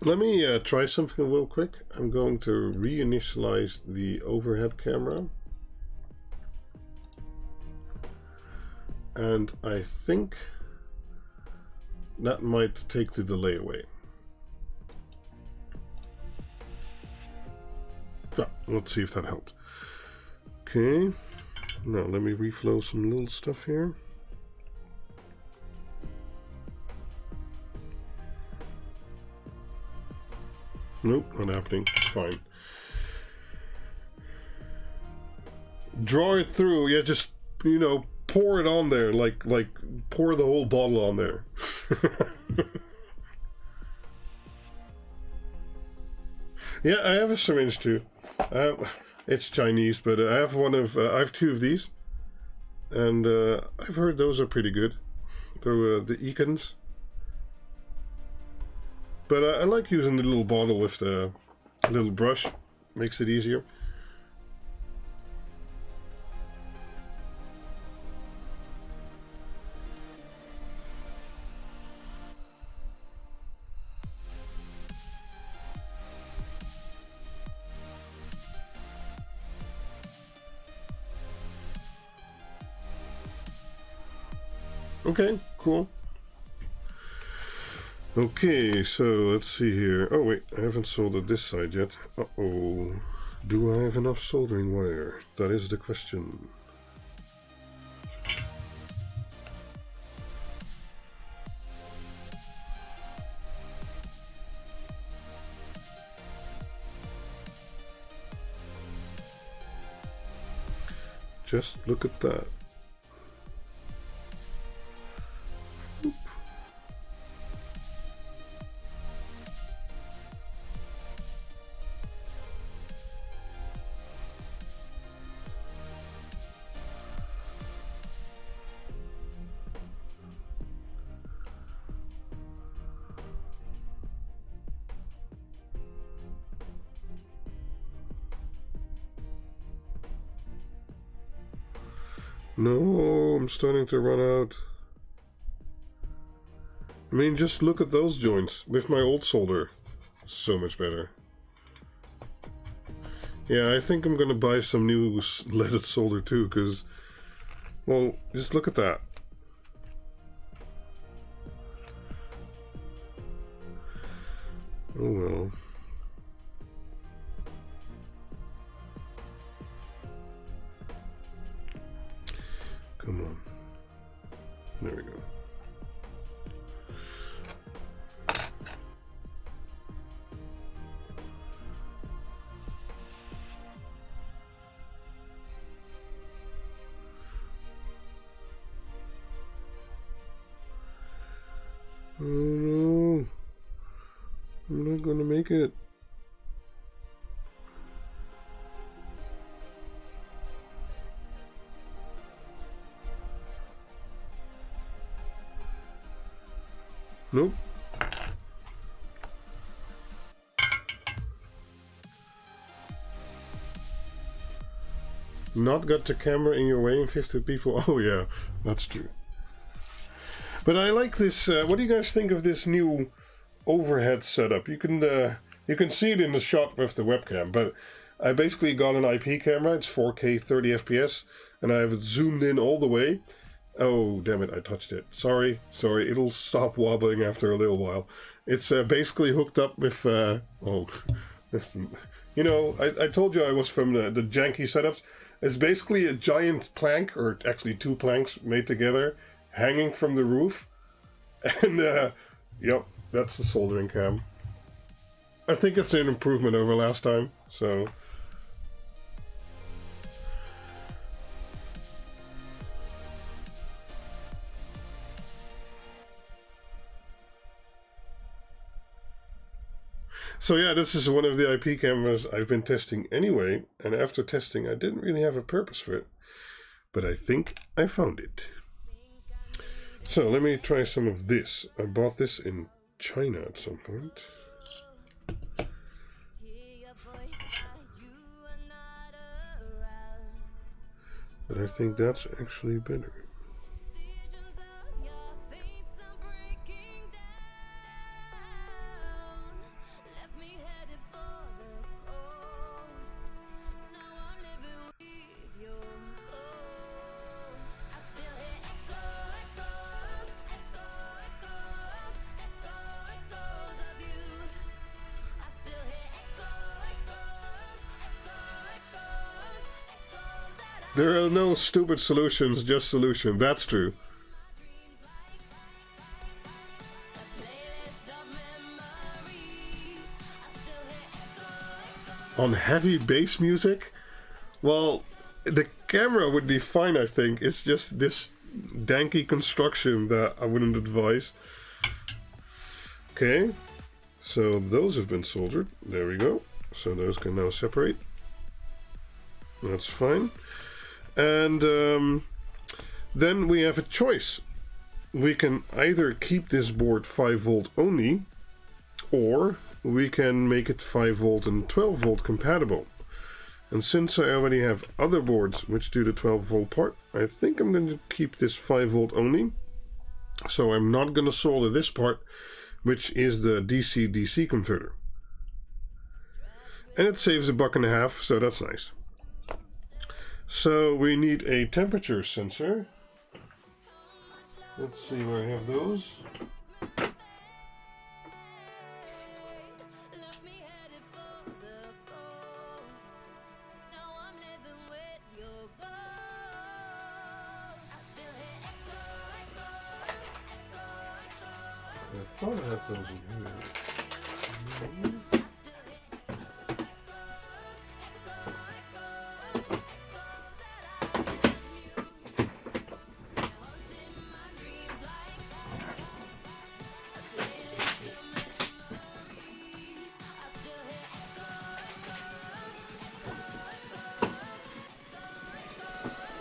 Let me try something real quick. I'm going to reinitialize the overhead camera. And I think that might take the delay away. Let's see if that helped. Okay, now let me reflow some little stuff here. Nope, not happening. Fine. Draw it through. Yeah, just, you know, pour it on there. Like pour the whole bottle on there. Yeah, I have a syringe too. It's Chinese, but I have I have two of these, and I've heard those are pretty good. They're the Econs. But I like using the little bottle with the little brush. Makes it easier. Okay, cool. Okay, so let's see here. Oh wait, I haven't soldered this side yet. Uh-oh. Do I have enough soldering wire? That is the question. Just look at that. Oop. No, I'm starting to run out. I mean, just look at those joints with my old solder. So much better. Yeah, I think I'm gonna buy some new leaded solder too, because, well, just look at that. Oh well. Come on. There we go. Oh no. I'm not gonna make it. Nope. Not got the camera in your way and 50 people. Oh yeah, that's true. But I like this. What do you guys think of this new overhead setup? You can see it in the shot with the webcam, but I basically got an IP camera. It's 4K 30 FPS, and I've zoomed in all the way. Oh damn it! I touched it. Sorry. It'll stop wobbling after a little while. It's basically hooked up with with, you know, I told you I was from the janky setups. It's basically a giant plank, or actually 2 planks made together, hanging from the roof. And, yep, that's the soldering cam. I think it's an improvement over last time, so... So yeah, this is one of the IP cameras I've been testing anyway, and after testing I didn't really have a purpose for it, but I think I found it. So let me try some of this. I bought this in China at some point. But I think that's actually better. There are no stupid solutions, just solutions. That's true. On heavy bass music? Well, the camera would be fine, I think. It's just this danky construction that I wouldn't advise. Okay, so those have been soldered. There we go. So those can now separate. That's fine. And then we have a choice. We can either keep this board 5 volt only, or we can make it 5 volt and 12 volt compatible. And since I already have other boards which do the 12 volt part, I think I'm going to keep this 5 volt only. So I'm not going to solder this part, which is the DC-DC converter. And it saves $1.50, so that's nice. So we need a temperature sensor. Let's see where I have those. I thought I had those in here.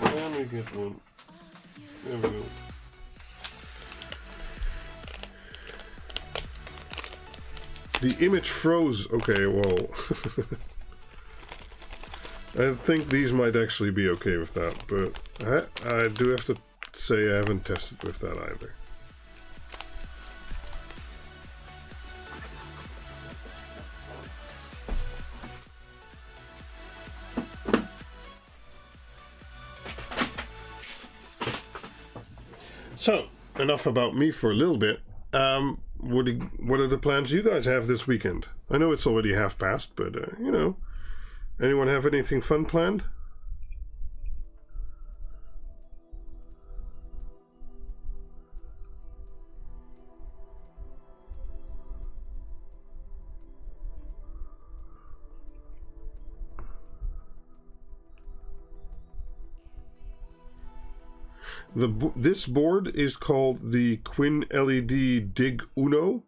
And we get one. There we go. The image froze. Okay, well. I think these might actually be okay with that, but I do have to say I haven't tested with that either. So, enough about me for a little bit. What are the plans you guys have this weekend? I know it's already half past, but, you know, anyone have anything fun planned? This board is called the QuinLED-Dig-Uno,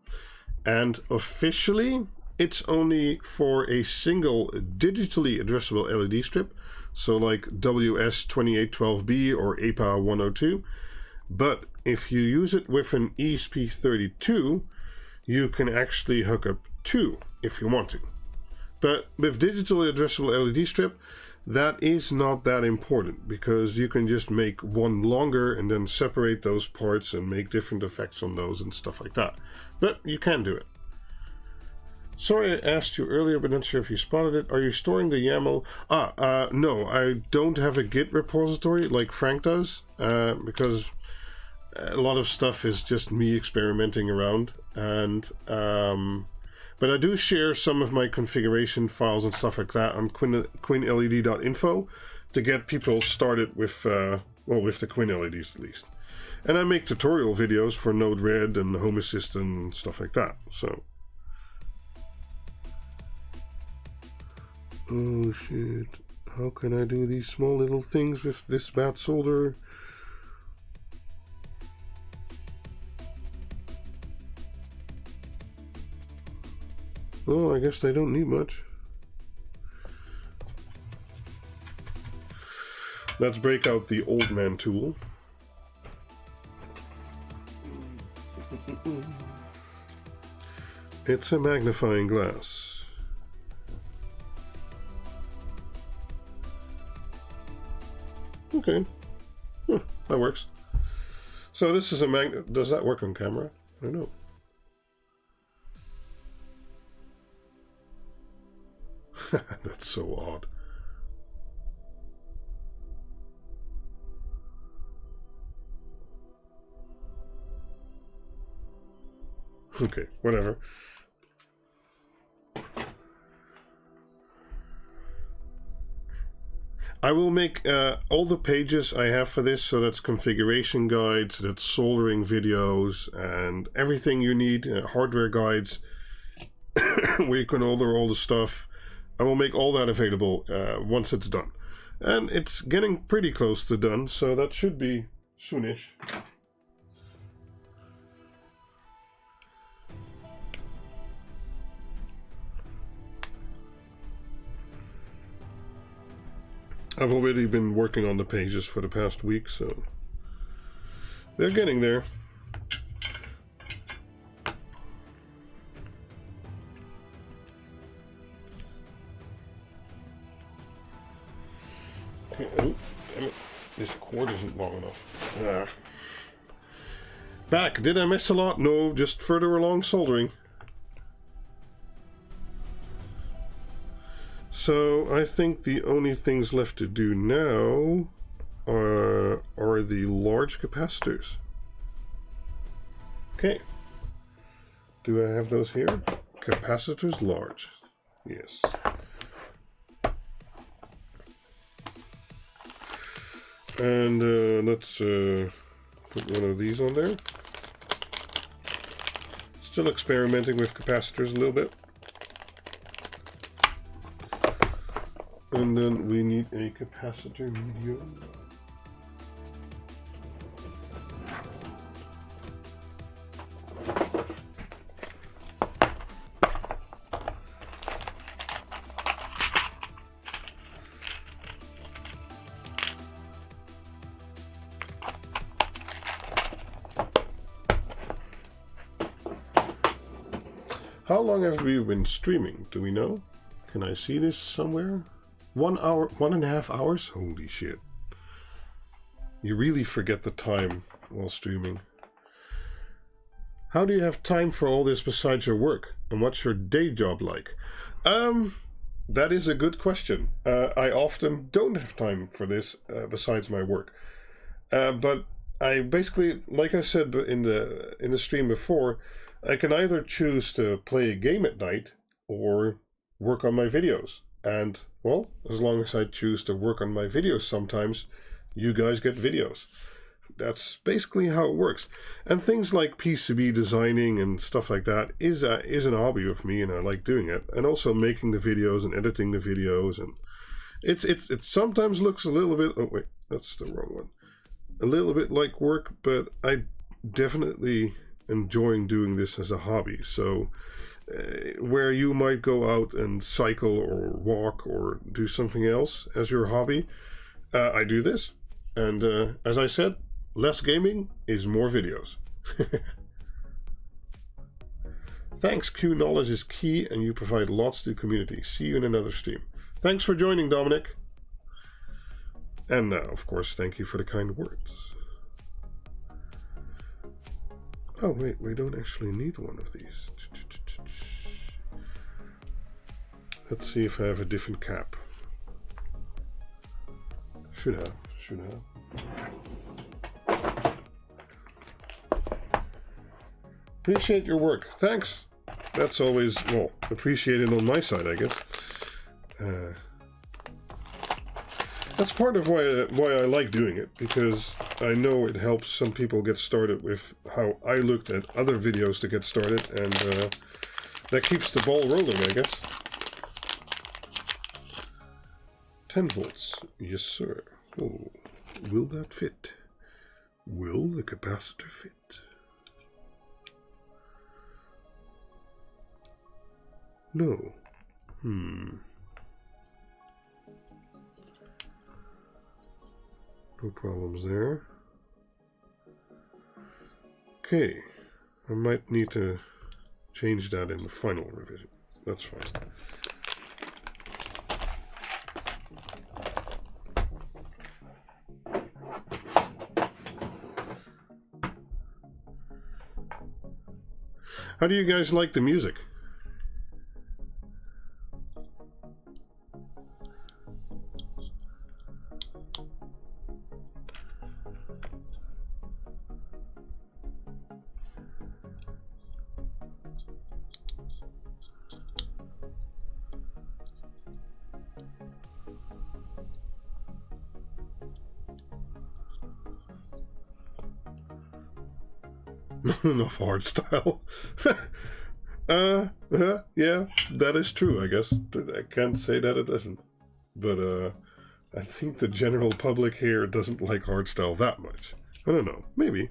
and officially it's only for a single digitally addressable LED strip, so like WS2812B or APA 102. But if you use it with an ESP32, you can actually hook up 2 if you want to. But with digital addressable LED strip, that is not that important, because you can just make one longer and then separate those parts and make different effects on those and stuff like that. But you can do it. Sorry, I asked you earlier, but not sure if you spotted it. Are you storing the YAML? No, I don't have a Git repository like Frank does, because a lot of stuff is just me experimenting around, and but I do share some of my configuration files and stuff like that on QuinLED.info to get people started with with the QuinLEDs at least. And I make tutorial videos for Node-RED and Home Assistant and stuff like that. So. Oh shit, how can I do these small little things with this bad solder? Oh, I guess they don't need much. Let's break out the old man tool. It's a magnifying glass. Okay, that works. So this is a magnet. Does that work on camera? I don't know. That's so odd. Okay, whatever. I will make all the pages I have for this, so that's configuration guides, that's soldering videos, and everything you need, hardware guides, where you can order all the stuff. I will make all that available once it's done. And it's getting pretty close to done, so that should be soonish. I've already been working on the pages for the past week, so they're getting there. Okay, oh, damn it. This cord isn't long enough. Back. Did I miss a lot? No, just further along soldering. So I think the only things left to do now are the large capacitors. Okay. Do I have those here? Capacitors large. Yes. And let's put one of these on there. Still experimenting with capacitors a little bit. And then we need a capacitor medium. How long have we been streaming? Do we know? Can I see this somewhere? 1 hour, 1.5 hours? Holy shit. You really forget the time while streaming. How do you have time for all this besides your work? And what's your day job like? That is a good question. I often don't have time for this besides my work. But I basically, like I said in the stream before, I can either choose to play a game at night or work on my videos. And, well, as long as I choose to work on my videos sometimes, you guys get videos. That's basically how it works. And things like PCB designing and stuff like that is an hobby of me, and I like doing it. And also making the videos and editing the videos. And it sometimes looks a little bit... Oh, wait, that's the wrong one. A little bit like work, but I definitely enjoying doing this as a hobby. So where you might go out and cycle or walk or do something else as your hobby, I do this. And as I said, less gaming is more videos. Thanks, Q knowledge is key and you provide lots to the community. See you in another stream. Thanks for joining, Dominic. And of course, thank you for the kind words. Oh, wait, we don't actually need one of these. Let's see if I have a different cap. Should have. Appreciate your work. Thanks. That's always, well, appreciated on my side, I guess. That's part of why I like doing it, because I know it helps some people get started with how I looked at other videos to get started, and that keeps the ball rolling, I guess. 10 volts. Yes, sir. Oh, will that fit? Will the capacitor fit? No. No problems there. Okay. I might need to change that in the final revision. That's fine. How do you guys like the music? Not enough hard style. Yeah, that is true, I guess. I can't say that it doesn't. But I think the general public here doesn't like hardstyle that much. I don't know, maybe.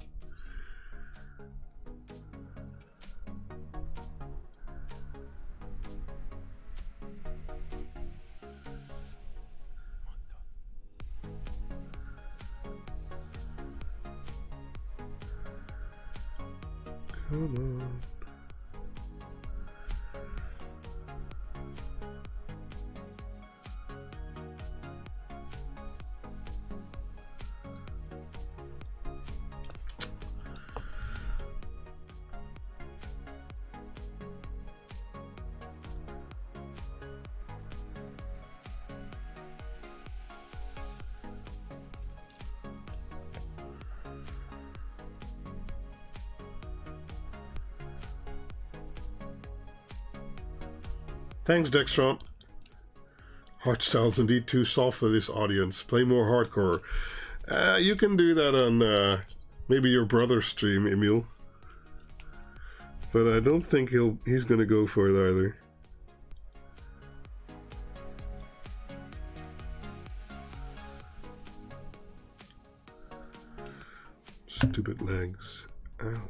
Come on. Thanks, Dextron. Hardstyle's indeed too soft for this audience. Play more hardcore. You can do that on maybe your brother's stream, Emil. But I don't think he's gonna go for it either. Stupid legs. Ow.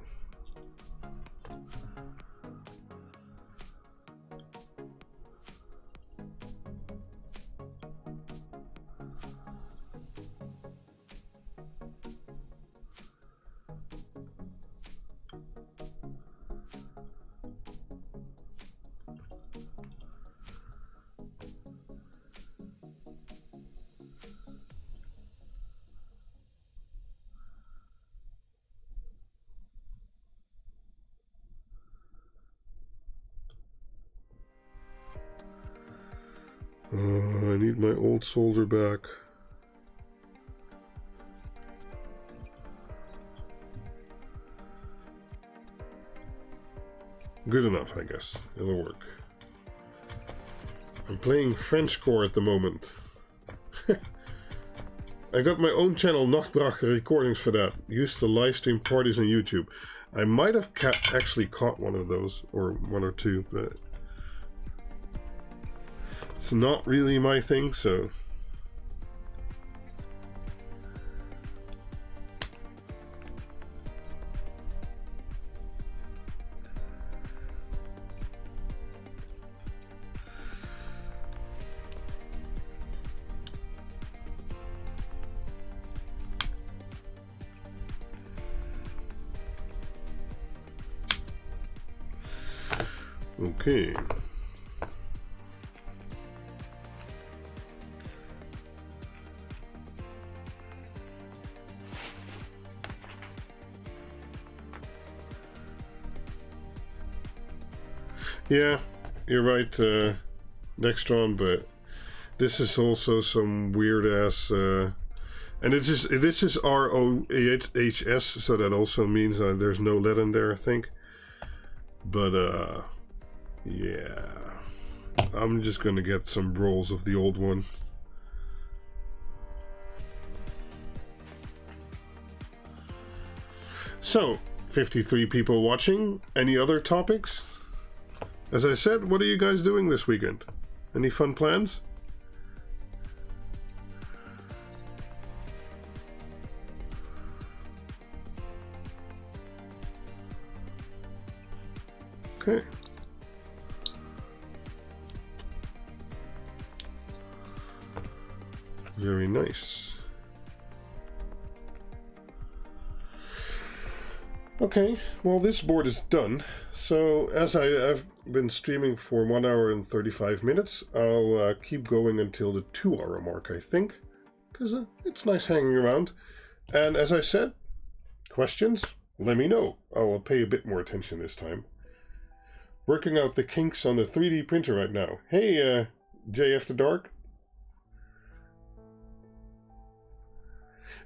I need my old solder back. Good enough, I guess. It'll work. I'm playing Frenchcore at the moment. I got my own channel, Nachtbracht Recordings, for that. Used to live stream parties on YouTube. I might have actually caught one of those, or one or two, but it's not really my thing, so. Okay. Yeah, you're right, Dextron, but this is also some weird ass, and this is ROHS, so that also means that there's no lead in there, I think. But yeah, I'm just gonna get some rolls of the old one. So, 53 people watching. Any other topics? As I said, what are you guys doing this weekend? Any fun plans? Okay. Very nice. Okay, well this board is done. So as I've been streaming for 1 hour and 35 minutes, I'll keep going until the 2-hour mark, I think. Because it's nice hanging around. And as I said, questions? Let me know. I'll pay a bit more attention this time. Working out the kinks on the 3D printer right now. Hey, Jay After Dark.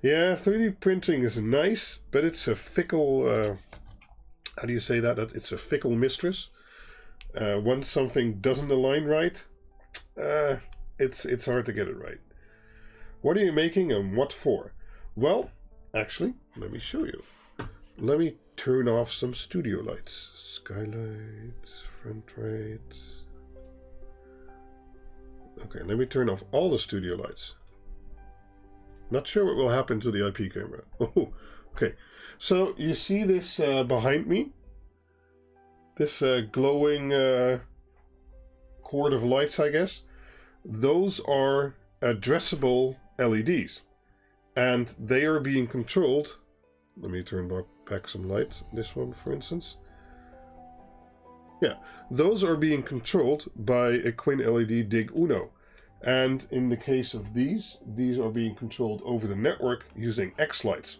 Yeah, 3D printing is nice, but it's a fickle, how do you say that? It's a fickle mistress. Once something doesn't align right, it's hard to get it right. What are you making and what for? Well, actually, let me show you. Let me turn off some studio lights. Skylights, front right. Okay, let me turn off all the studio lights. Not sure what will happen to the IP camera. Oh, okay. So you see this behind me? This glowing cord of lights, I guess. Those are addressable LEDs. And they are being controlled. Let me turn back some lights. This one, for instance. Yeah, those are being controlled by a QuinLED-Dig-Uno. And in the case of these are being controlled over the network using X lights.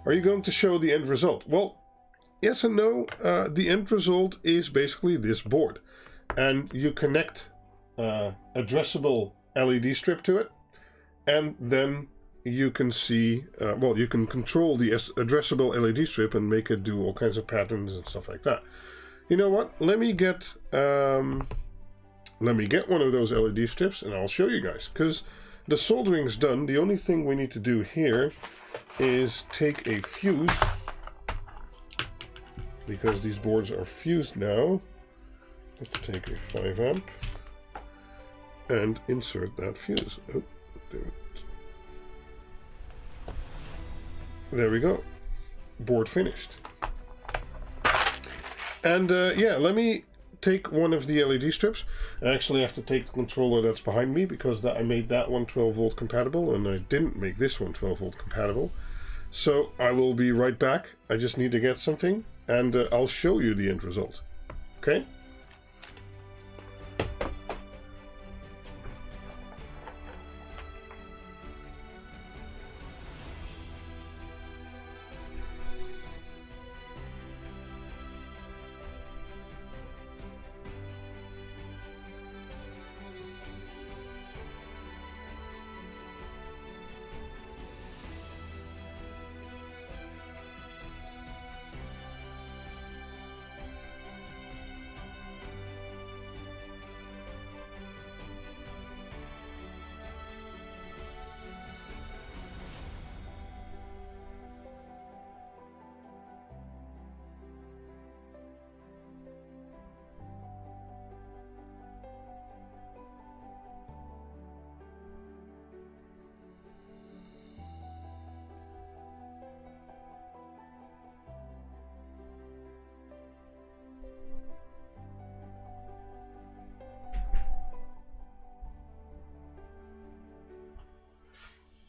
Are you going to show the end result? Well, yes and no. The end result is basically this board. And you connect addressable LED strip to it. And then you can see, well, you can control the addressable LED strip and make it do all kinds of patterns and stuff like that. You know what? Let me get one of those LED strips and I'll show you guys, because the soldering's done. The only thing we need to do here is take a fuse, because these boards are fused now. Let's take a 5 amp and insert that fuse. Oh, there we go. Board finished. And yeah, let me take one of the LED strips. I actually have to take the controller that's behind me, because I made that one 12 volt compatible and I didn't make this one 12 volt compatible. So I will be right back. I just need to get something and I'll show you the end result. Okay?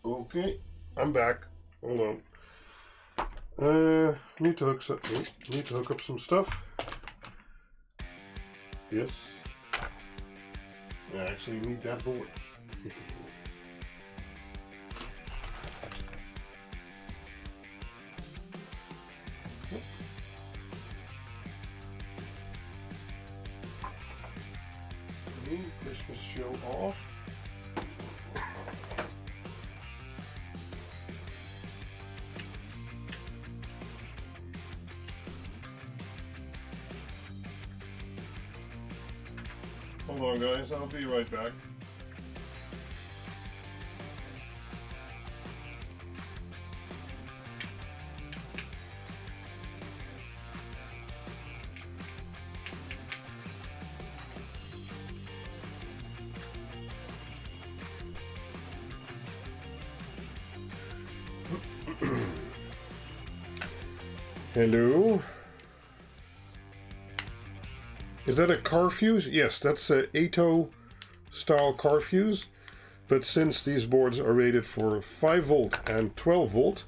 Okay, I'm back. Hold on. Need to hook up some stuff. Yes. I actually need that board. Christmas show off. Hold on guys, I'll be right back. Hello. Is that a car fuse? Yes, that's a ATO style car fuse. But since these boards are rated for 5 volt and 12 volt,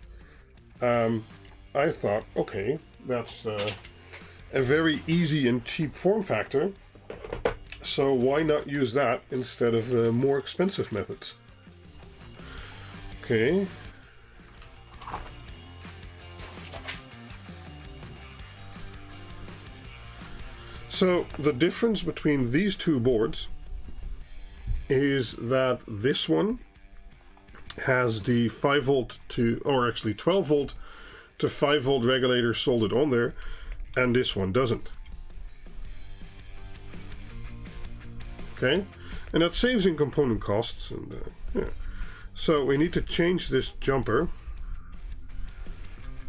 I thought, okay, that's a very easy and cheap form factor. So why not use that instead of more expensive methods? Okay. So the difference between these two boards is that this one has the 5 volt to, or actually 12 volt to 5 volt regulator soldered on there, and this one doesn't. Okay, and that saves in component costs. And yeah. So we need to change this jumper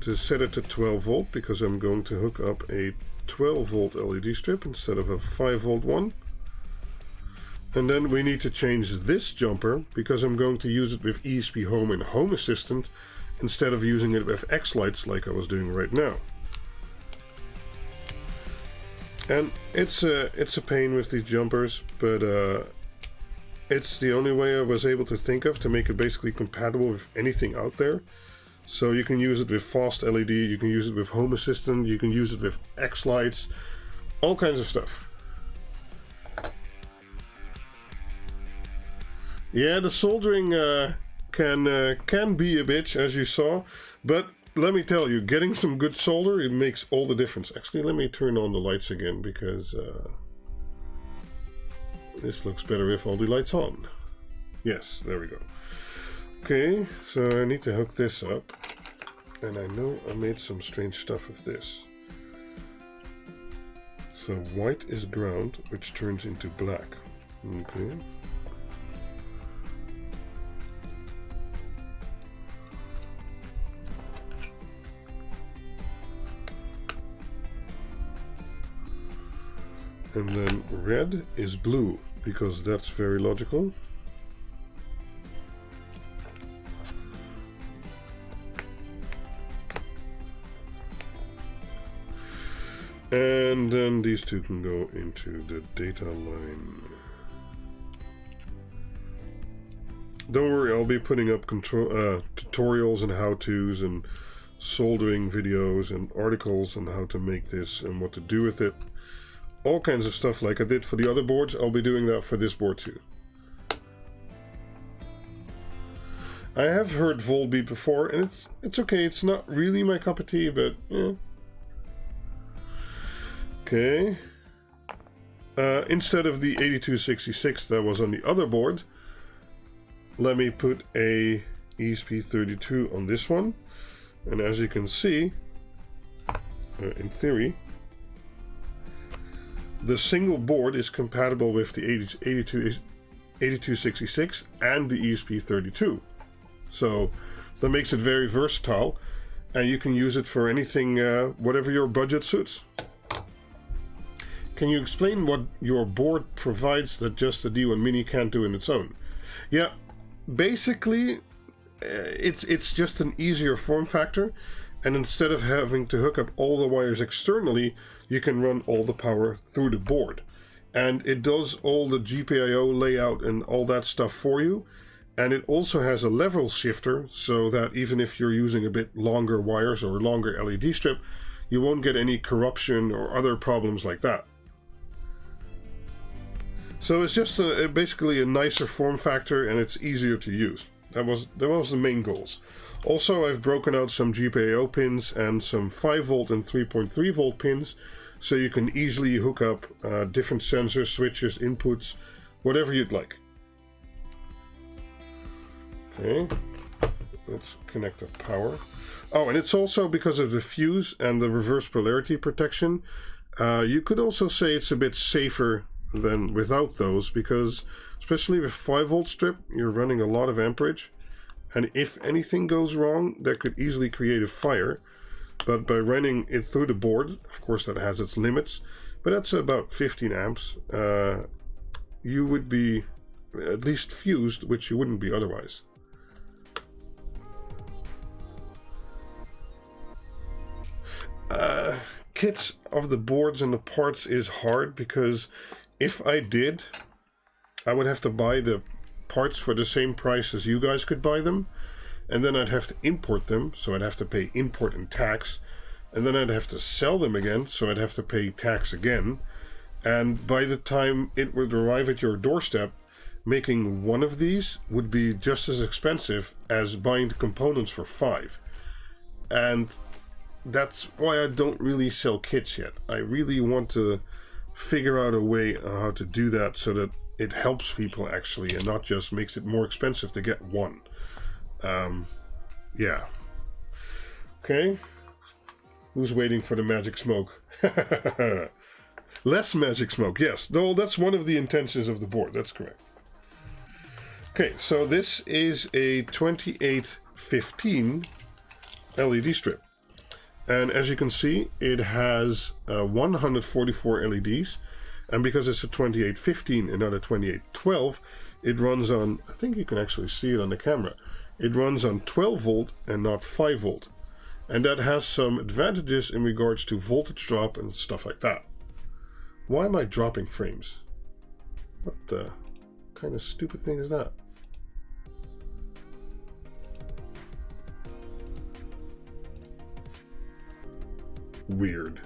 to set it to 12 volt because I'm going to hook up a 12 volt LED strip instead of a 5 volt one. And then we need to change this jumper because I'm going to use it with ESP Home and Home Assistant instead of using it with X lights like I was doing right now. And it's a pain with these jumpers, but it's the only way I was able to think of to make it basically compatible with anything out there. So you can use it with fast LED, you can use it with Home Assistant, you can use it with X lights, all kinds of stuff. Yeah, the soldering can be a bitch, as you saw, but let me tell you, getting some good solder, it makes all the difference. Actually, let me turn on the lights again because this looks better with all the lights on. Yes, there we go. Okay, so I need to hook this up, and I know I made some strange stuff with this. So white is ground, which turns into black. Okay. And then red is blue, because that's very logical. And then these two can go into the data line. Don't worry, I'll be putting up tutorials and how-tos and soldering videos and articles on how to make this and what to do with it. All kinds of stuff like I did for the other boards, I'll be doing that for this board too. I have heard Volbeat before, and it's okay, it's not really my cup of tea, but yeah. Okay. Instead of the 8266 that was on the other board, let me put a ESP32 on this one. And as you can see, in theory, the single board is compatible with the 8266 and the ESP32. So that makes it very versatile, and you can use it for anything, whatever your budget suits. Can you explain what your board provides that just the D1 Mini can't do in its own? Yeah, basically, it's just an easier form factor, and instead of having to hook up all the wires externally, you can run all the power through the board. And it does all the GPIO layout and all that stuff for you, And it also has a level shifter, so that even if you're using a bit longer wires or longer LED strip, you won't get any corruption or other problems like that. So it's just basically a nicer form factor, and it's easier to use. That was the main goals. Also, I've broken out some GPIO pins and some 5 volt and 3.3 volt pins, so you can easily hook up different sensors, switches, inputs, whatever you'd like. Okay, let's connect the power. Oh, and it's also because of the fuse and the reverse polarity protection. You could also say it's a bit safer than without those, because especially with 5 volt strip, you're running a lot of amperage. And if anything goes wrong, that could easily create a fire. But by running it through the board, of course that has its limits, but that's about 15 amps, you would be at least fused, which you wouldn't be otherwise. Kits of the boards and the parts is hard, because if I did, I would have to buy the parts for the same price as you guys could buy them, and then I'd have to import them, so I'd have to pay import and tax, and then I'd have to sell them again, so I'd have to pay tax again, and by the time it would arrive at your doorstep, making one of these would be just as expensive as buying the components for 5. And that's why I don't really sell kits yet. I really want to figure out a way on how to do that so that it helps people actually, and not just makes it more expensive to get one. Yeah. Okay. Who's waiting for the magic smoke? Less magic smoke, yes. No, that's one of the intentions of the board. That's correct. Okay, so this is a 2815 LED strip. And as you can see, it has 144 LEDs. And because it's a 2815 and not a 2812, it runs on, I think you can actually see it on the camera, it runs on 12 volt and not 5 volt. And that has some advantages in regards to voltage drop and stuff like that. Why am I dropping frames? What the kind of stupid thing is that? Weird.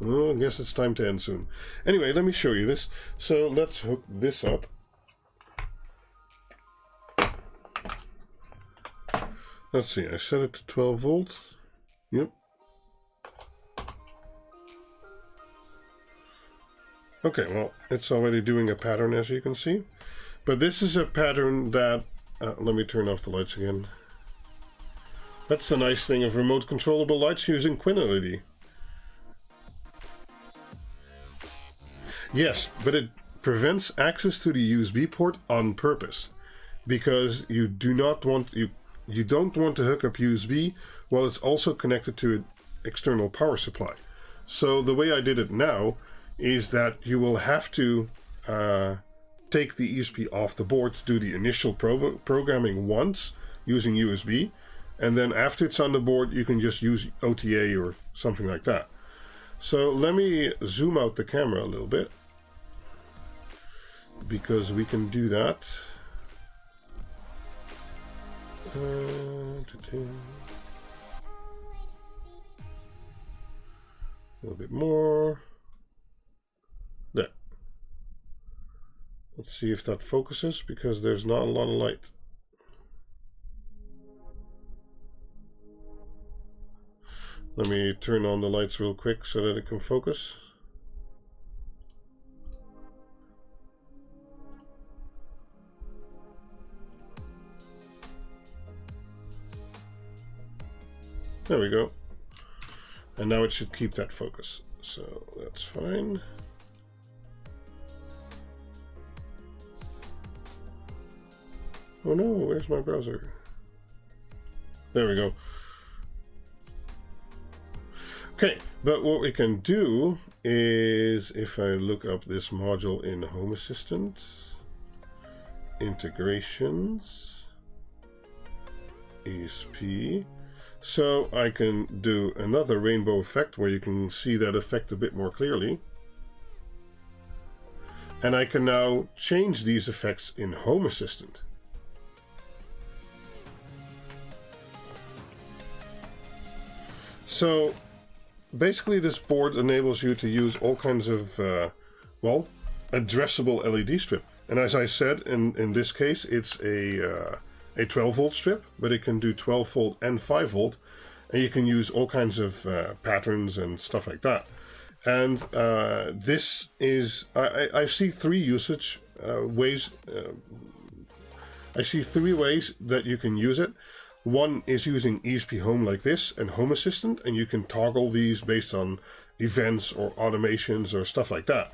Oh, I guess it's time to end soon. Anyway, let me show you this. So let's hook this up. Let's see, I set it to 12 volt. Yep. Okay, well, it's already doing a pattern, as you can see. But this is a pattern that... let me turn off the lights again. That's the nice thing of remote controllable lights using QuinLED. Yes, but it prevents access to the USB port on purpose, because you do not want you don't want to hook up USB while it's also connected to an external power supply. So the way I did it now is that you will have to take the ESP off the board to do the initial programming once using USB, and then after it's on the board you can just use OTA or something like that. So let me zoom out the camera a little bit, because we can do that. A little bit more. There. Let's see if that focuses, because there's not a lot of light. Let me turn on the lights real quick so that it can focus. There we go. And now it should keep that focus. So that's fine. Oh no, where's my browser? There we go. Okay, but what we can do is, if I look up this module in Home Assistant, integrations, ESP, so I can do another rainbow effect where you can see that effect a bit more clearly. And I can now change these effects in Home Assistant. So basically this board enables you to use all kinds of, well, addressable LED strip. And as I said, in this case, it's a 12 volt strip, but it can do 12 volt and 5 volt. And you can use all kinds of patterns and stuff like that. And this is, I see three usage ways. I see three ways that you can use it. One is using ESP Home like this and Home Assistant, and you can toggle these based on events or automations or stuff like that.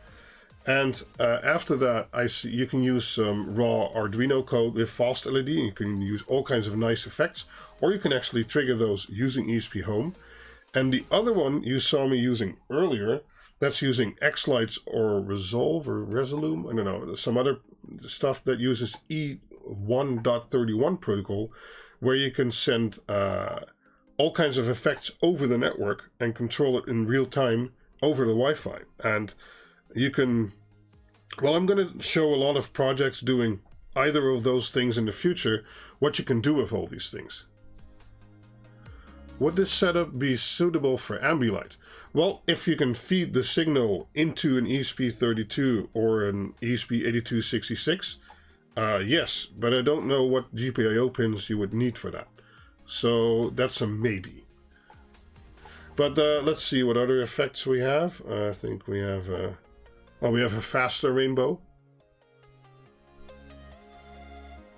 And after that, I see you can use some raw Arduino code with fast LED. And you can use all kinds of nice effects, or you can actually trigger those using ESP Home. And the other one you saw me using earlier, that's using X-Lights or Resolve or Resolume, I don't know, some other stuff that uses E1.31 protocol, where you can send all kinds of effects over the network and control it in real time over the Wi-Fi. And you can, well, I'm going to show a lot of projects doing either of those things in the future, what you can do with all these things. Would this setup be suitable for Ambilight? Well, if you can feed the signal into an ESP32 or an ESP8266, yes, but I don't know what GPIO pins you would need for that. So that's a maybe. But let's see what other effects we have. I think we have, we have a faster rainbow.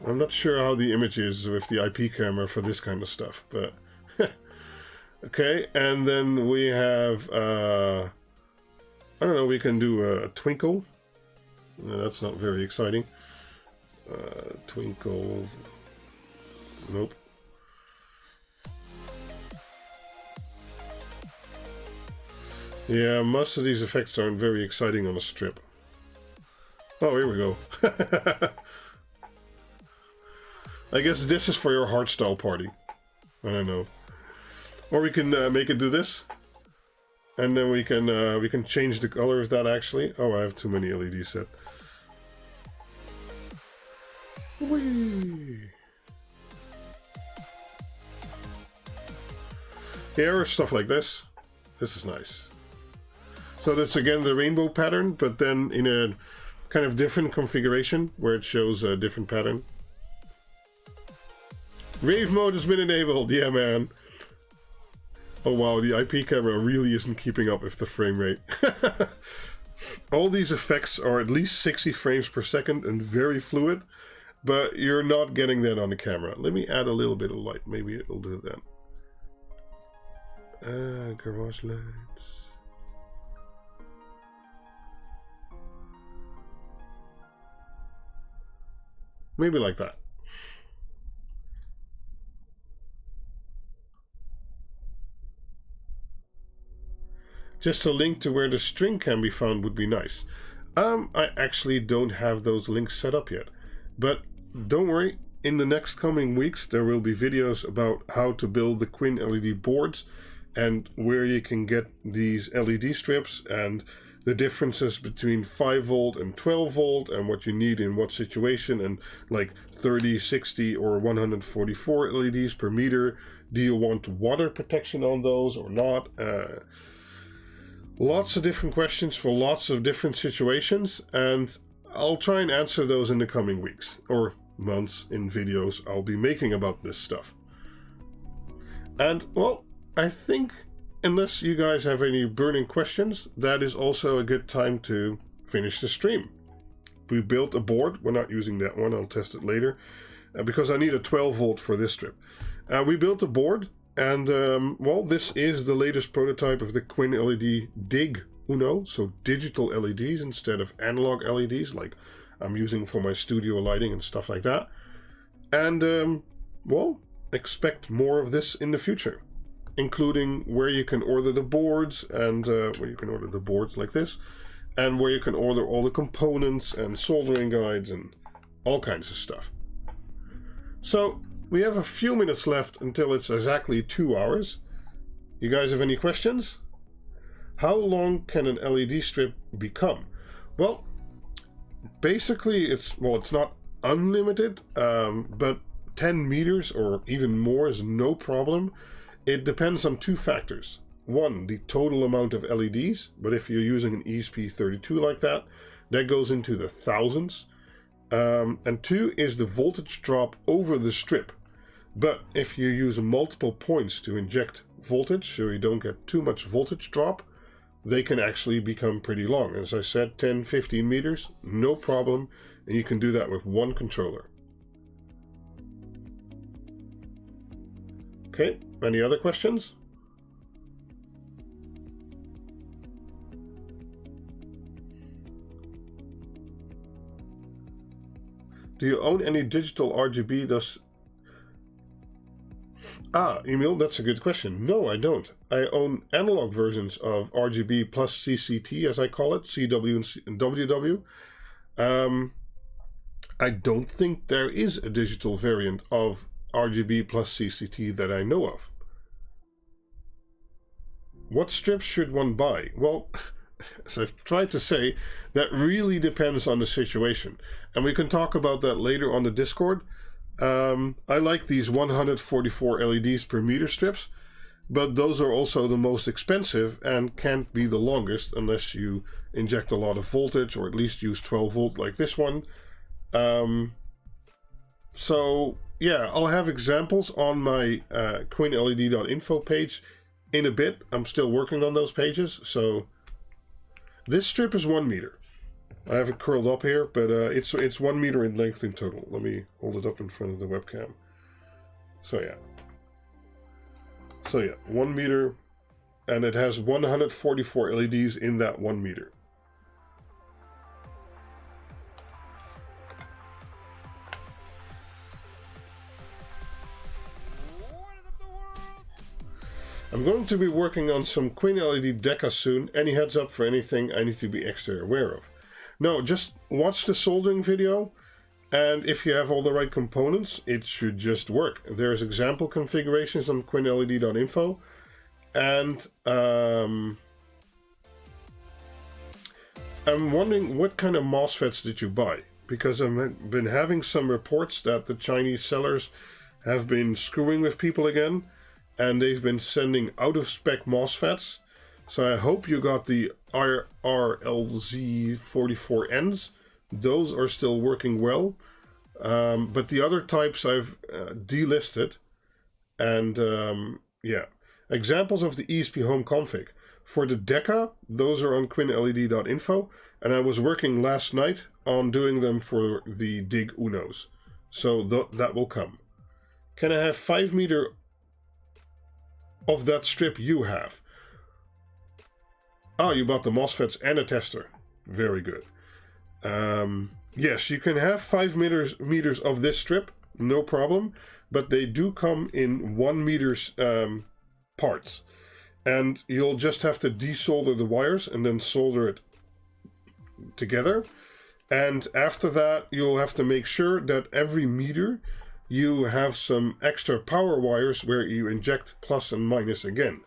I'm not sure how the image is with the IP camera for this kind of stuff, but okay. And then we have, I don't know, we can do a twinkle. No, that's not very exciting. Twinkle. Nope. Yeah, most of these effects aren't very exciting on a strip. Oh, here we go. I guess this is for your hardstyle party. I don't know. Or we can make it do this, and then we can change the color of that actually. Oh, I have too many LEDs set. Whee! Here are stuff like this. This is nice. So that's again the rainbow pattern, but then in a kind of different configuration where it shows a different pattern. Rave mode has been enabled, yeah man. Oh wow, the IP camera really isn't keeping up with the frame rate. All these effects are at least 60 frames per second and very fluid, but you're not getting that on the camera. Let me add a little bit of light, maybe it'll do that. Garage lights. Maybe like that. Just a link to where the string can be found would be nice. I actually don't have those links set up yet. But don't worry, in the next coming weeks there will be videos about how to build the QuinLED boards and where you can get these LED strips and the differences between 5 volt and 12 volt and what you need in what situation, and like 30, 60 or 144 LEDs per meter. Do you want water protection on those or not? Lots of different questions for lots of different situations, and I'll try and answer those in the coming weeks or months in videos I'll be making about this stuff. And well, I think unless you guys have any burning questions, that is also a good time to finish the stream. We built a board. We're not using that one. I'll test it later because I need a 12 volt for this strip. We built a board, and well, this is the latest prototype of the QuinLED-Dig-Uno, so digital LEDs instead of analog LEDs like I'm using for my studio lighting and stuff like that. And well, expect more of this in the future, including where you can order the boards and where you can order the boards like this, and where you can order all the components and soldering guides and all kinds of stuff. So we have a few minutes left until it's exactly 2 hours. You guys have any questions? How long can an LED strip become? Well, Basically, it's not unlimited, but 10 meters or even more is no problem. It depends on two factors. One, the total amount of LEDs, but if you're using an ESP32 like that, that goes into the thousands. And two is the voltage drop over the strip. But if you use multiple points to inject voltage, so you don't get too much voltage drop, they can actually become pretty long. As I said, 10, 15 meters, no problem. And you can do that with one controller. Okay, any other questions? Do you own any digital RGB? Emil, that's a good question. No, I don't. I own analog versions of RGB plus CCT, as I call it, CW and WW. I don't think there is a digital variant of RGB plus CCT that I know of. What strips should one buy? Well, as I've tried to say, that really depends on the situation. And we can talk about that later on the Discord. I like these 144 LEDs per meter strips, but those are also the most expensive and can't be the longest unless you inject a lot of voltage or at least use 12 volt like this one. So yeah, I'll have examples on my QuinLED.info page in a bit. I'm still working on those pages. So this strip is 1 meter. I have it curled up here, but it's 1 meter in length in total. Let me hold it up in front of the webcam. So yeah, 1 meter, and it has 144 LEDs in that 1 meter. I'm going to be working on some QuinLED-Dig-Uno soon. Any heads up for anything I need to be extra aware of? No, just watch the soldering video, and if you have all the right components, it should just work. There's example configurations on QuinLED.info, and I'm wondering what kind of MOSFETs did you buy? Because I've been having some reports that the Chinese sellers have been screwing with people again, and they've been sending out-of-spec MOSFETs. So I hope you got the RLZ44Ns. Those are still working well. But the other types I've delisted. And yeah, examples of the ESP home config. For the Deca, those are on QuinLED.info. And I was working last night on doing them for the Dig-Unos. So that will come. Can I have 5 meter of that strip you have? Oh, you bought the MOSFETs and a tester. Very good. Yes, you can have 5 meters of this strip, no problem, but they do come in 1 meter's parts. And you'll just have to desolder the wires and then solder it together. And after that, you'll have to make sure that every meter you have some extra power wires where you inject plus and minus again.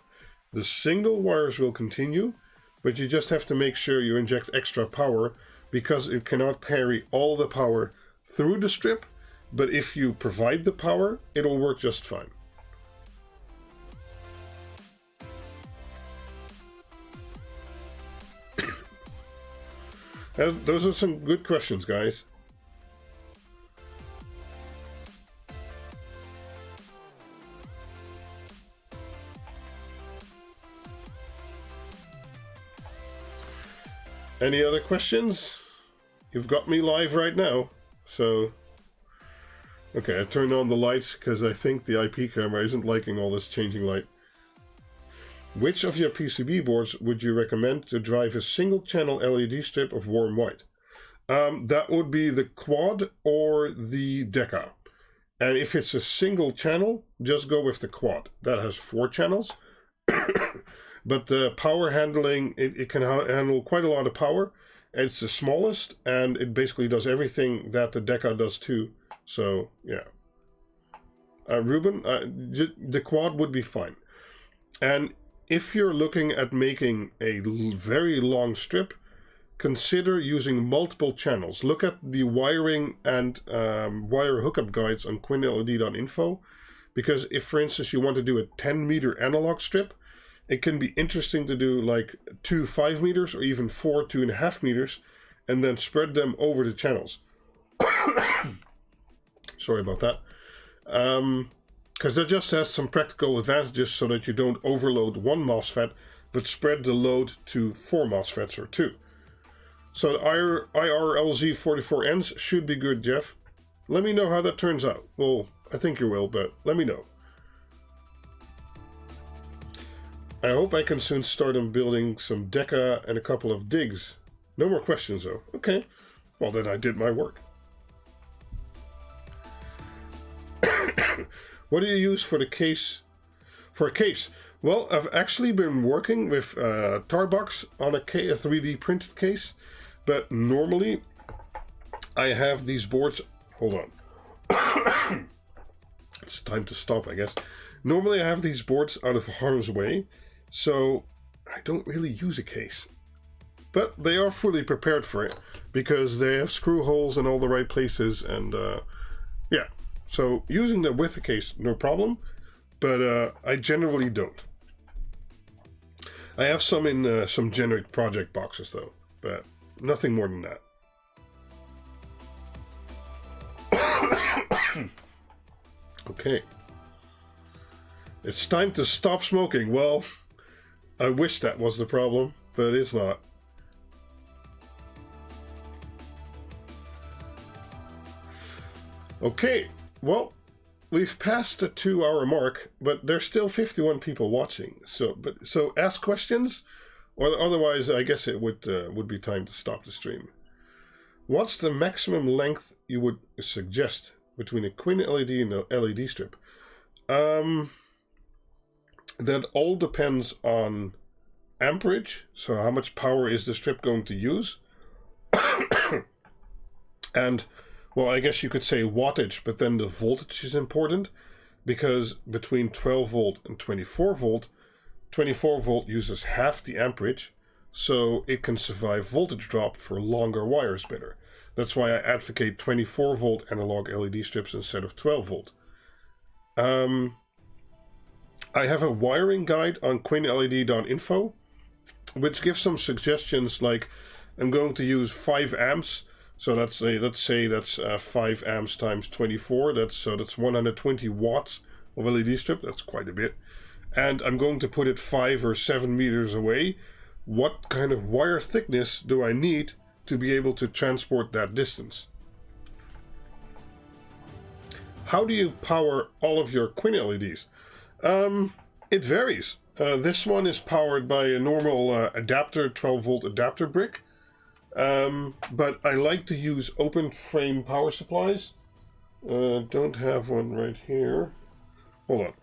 The single wires will continue, but you just have to make sure you inject extra power because it cannot carry all the power through the strip, but if you provide the power, it'll work just fine. Those are some good questions, guys. Any other questions? You've got me live right now, so... Okay, I turned on the lights because I think the IP camera isn't liking all this changing light. Which of your PCB boards would you recommend to drive a single channel LED strip of warm white? That would be the Quad or the Deca. And if it's a single channel, just go with the Quad. That has 4 channels. But the power handling, it can handle quite a lot of power. And it's the smallest, and it basically does everything that the Deca does too. So, yeah. Ruben, the Quad would be fine. And if you're looking at making a very long strip, consider using multiple channels. Look at the wiring and wire hookup guides on QuinLED-Info, because if, for instance, you want to do a 10-meter analog strip, it can be interesting to do like 2 5 meters or even 4 2.5 meters, and then spread them over the channels. Sorry about that. Because that just has some practical advantages, so that you don't overload one MOSFET, but spread the load to 4 MOSFETs or 2. So the IRLZ44Ns should be good, Jeff. Let me know how that turns out. Well, I think you will, but let me know. I hope I can soon start on building some Deca and a couple of digs. No more questions though. Okay, well then I did my work. What do you use for the case? For a case? Well, I've actually been working with Tarbox on a 3D printed case, but normally I have these boards. Hold on. It's time to stop, I guess. Normally I have these boards out of harm's way, so I don't really use a case. But they are fully prepared for it, because they have screw holes in all the right places, and yeah. So using them with a case, no problem, but I generally don't. I have some in some generic project boxes though, but nothing more than that. Okay. It's time to stop smoking. Well, I wish that was the problem, but it's not. Okay, well, we've passed the 2-hour mark, but there's still 51 people watching. So ask questions, or otherwise, I guess it would be time to stop the stream. What's the maximum length you would suggest between a QuinLED and a LED strip? That all depends on amperage, so how much power is the strip going to use, and well, I guess you could say wattage, but then the voltage is important, because between 12 volt and 24 volt, 24 volt uses half the amperage, so it can survive voltage drop for longer wires better. That's why I advocate 24 volt analog LED strips instead of 12 volt. I have a wiring guide on QuinLED.info, which gives some suggestions, like I'm going to use 5 amps. So let's say that's 5 amps times 24. That's 120 watts of LED strip. That's quite a bit. And I'm going to put it 5 or 7 meters away. What kind of wire thickness do I need to be able to transport that distance? How do you power all of your QuinLEDs? It varies. This one is powered by a normal adapter, 12 volt adapter brick. But I like to use open frame power supplies. Don't have one right here. Hold on.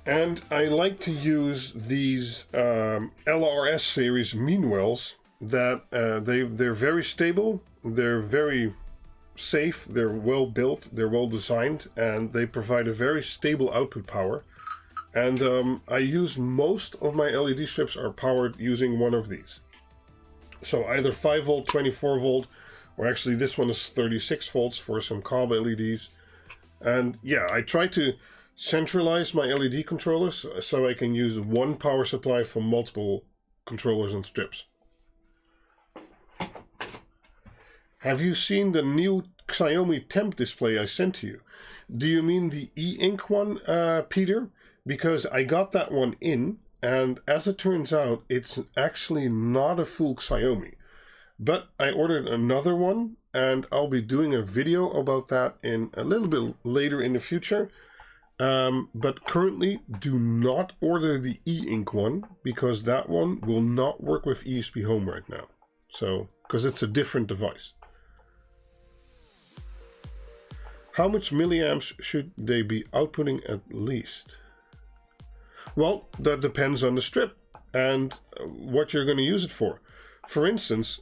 And I like to use these LRS series Meanwells that they're very stable, they're very safe, they're well built, they're well designed, and they provide a very stable output power. And I use most of my LED strips are powered using one of these. So either 5 volt, 24 volt, or actually this one is 36 volts for some cob LEDs. And yeah, I try to centralize my LED controllers so I can use one power supply for multiple controllers and strips. Have you seen the new Xiaomi temp display I sent to you? Do you mean the e-ink one, Peter? Because I got that one in, and as it turns out, it's actually not a full Xiaomi. But I ordered another one, and I'll be doing a video about that in a little bit later in the future. But currently, do not order the e-ink one, because that one will not work with ESP Home right now. So, because it's a different device. How much milliamps should they be outputting at least? Well, that depends on the strip and what you're going to use it for. For instance,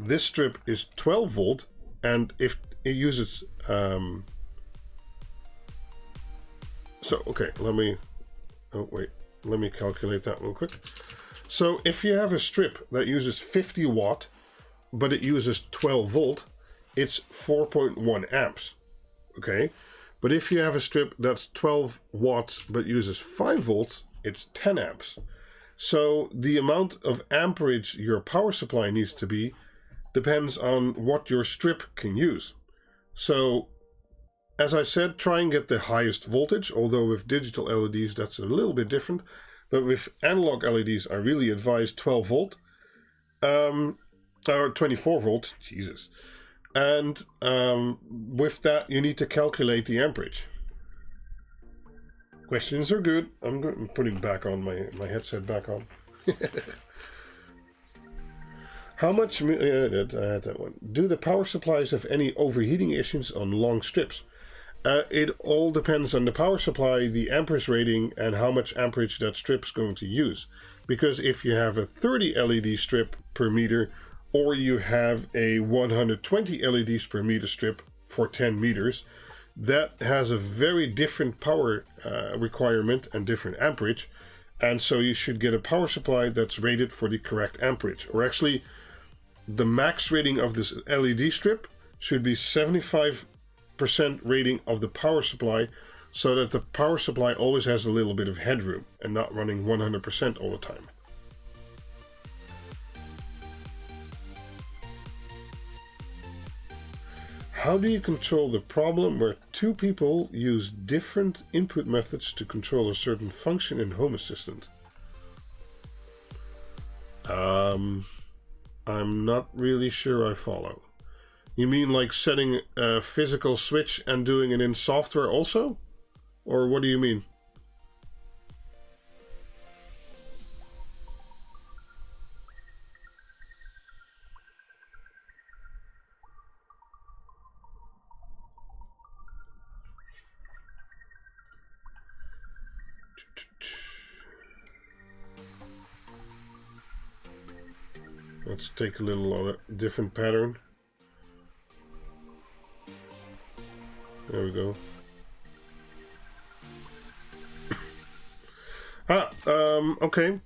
this strip is 12 volt, and if it uses... okay, let me calculate that real quick. So if you have a strip that uses 50 watt, but it uses 12 volt, it's 4.1 amps. Okay, but if you have a strip that's 12 watts but uses 5 volts, it's 10 amps. So the amount of amperage your power supply needs to be depends on what your strip can use. So as I said, try and get the highest voltage, although with digital LEDs that's a little bit different. But with analog LEDs I really advise 12 volt or 24 volt, Jesus. And with that, you need to calculate the amperage. Questions are good. I'm putting back on my headset back on. How much? I had that one. Do the power supplies have any overheating issues on long strips? It all depends on the power supply, the amperage rating, and how much amperage that strip's going to use. Because if you have a 30 LED strip per meter, or you have a 120 LEDs per meter strip for 10 meters, that has a very different power requirement and different amperage, and so you should get a power supply that's rated for the correct amperage. Or actually, the max rating of this LED strip should be 75% rating of the power supply, so that the power supply always has a little bit of headroom and not running 100% all the time. How do you control the problem where two people use different input methods to control a certain function in Home Assistant? I'm not really sure I follow. You mean like setting a physical switch and doing it in software also? Or what do you mean? Let's take a little different pattern. There we go. Okay.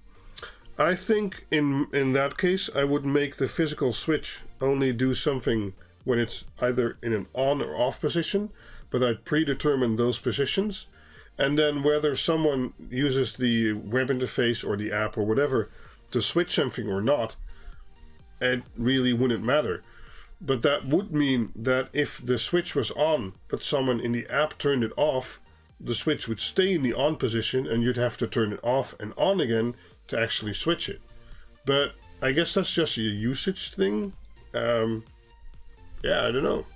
I think in that case I would make the physical switch only do something when it's either in an on or off position, but I'd predetermine those positions, and then whether someone uses the web interface or the app or whatever to switch something or not, it really wouldn't matter. But that would mean that if the switch was on but someone in the app turned it off, the switch would stay in the on position and you'd have to turn it off and on again to actually switch it. But I guess that's just a usage thing. Yeah, I don't know.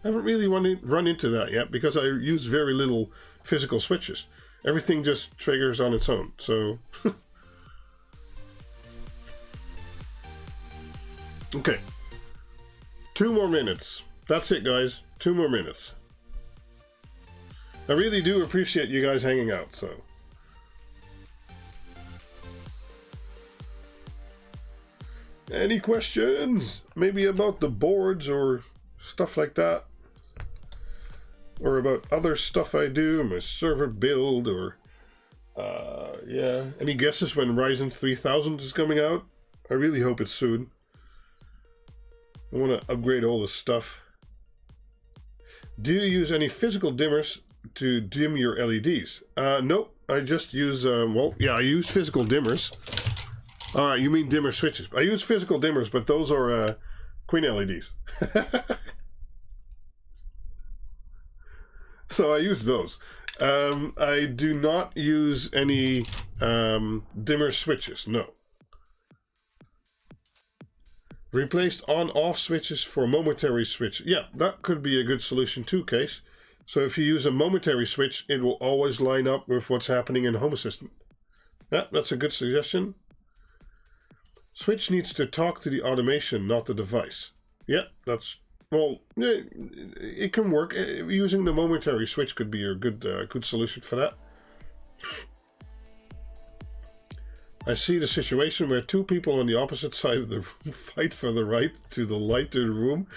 I haven't really run into that yet because I use very little physical switches. Everything just triggers on its own, so... Okay. 2 more minutes. That's it, guys. 2 more minutes. I really do appreciate you guys hanging out, so... Any questions? Maybe about the boards or stuff like that? Or about other stuff I do, my server build, or... yeah. Any guesses when Ryzen 3000 is coming out? I really hope it's soon. I want to upgrade all this stuff. Do you use any physical dimmers to dim your LEDs? Nope. I just use, well, yeah, I use physical dimmers. You mean dimmer switches. I use physical dimmers, but those are QuinLEDs. So I use those. I do not use any dimmer switches, no. Replaced on-off switches for momentary switch. Yeah, that could be a good solution too, Case. So if you use a momentary switch, it will always line up with what's happening in Home Assistant. Yeah, that's a good suggestion. Switch needs to talk to the automation, not the device. Yeah, that's well, it can work. Using the momentary switch could be a good solution for that. I see the situation where two people on the opposite side of the room fight for the right to the light in the room.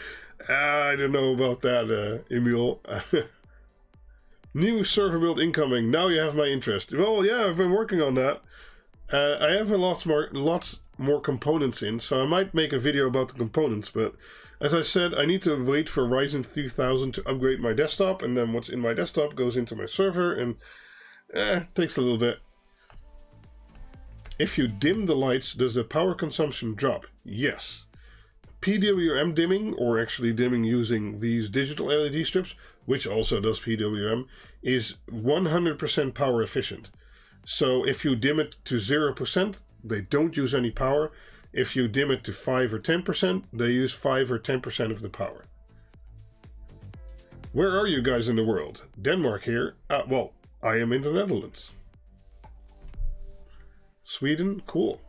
I don't know about that, Emil. New server build incoming. Now you have my interest. Well, yeah, I've been working on that. I have lots more components in, so I might make a video about the components, but as I said, I need to wait for Ryzen 3000 to upgrade my desktop, and then what's in my desktop goes into my server, and it takes a little bit. If you dim the lights, does the power consumption drop? Yes. PWM dimming, or actually dimming using these digital LED strips, which also does PWM, is 100% power efficient. So if you dim it to 0%, they don't use any power. If you dim it to 5 or 10%, they use 5 or 10% of the power. Where are you guys in the world? Denmark here. Well, I am in the Netherlands. Sweden, cool.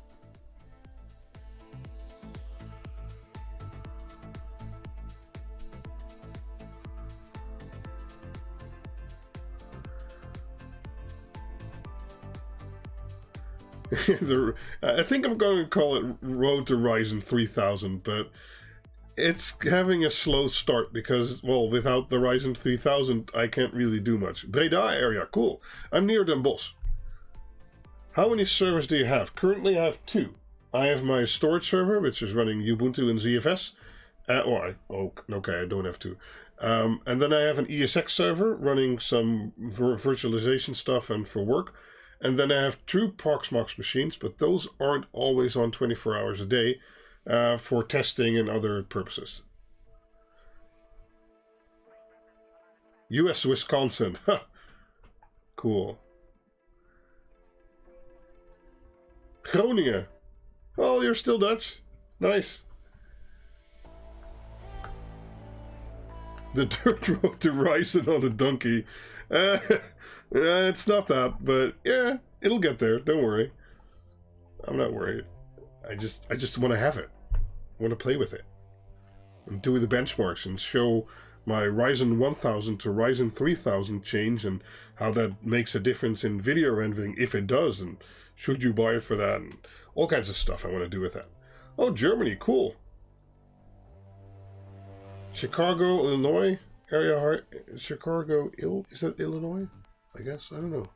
I think I'm going to call it Road to Ryzen 3000, but it's having a slow start because, well, without the Ryzen 3000, I can't really do much. Breda area, cool. I'm near Den Bosch. How many servers do you have? Currently I have 2. I have my storage server, which is running Ubuntu and ZFS. Okay, I don't have 2. And then I have an ESX server running some virtualization stuff and for work. And then I have 2 Proxmox machines, but those aren't always on 24 hours a day for testing and other purposes. US Wisconsin. Cool. Groningen. Oh, you're still Dutch. Nice. The dirt road to Ryzen on a donkey. It's not that, but yeah, it'll get there. Don't worry. I'm not worried. I just want to have it. I want to play with it. And do the benchmarks and show my Ryzen 1000 to Ryzen 3000 change and how that makes a difference in video rendering, if it does, and should you buy it for that, and all kinds of stuff I want to do with that. Oh, Germany, cool. Chicago, Illinois area. Chicago, is that Illinois? I guess, I don't know.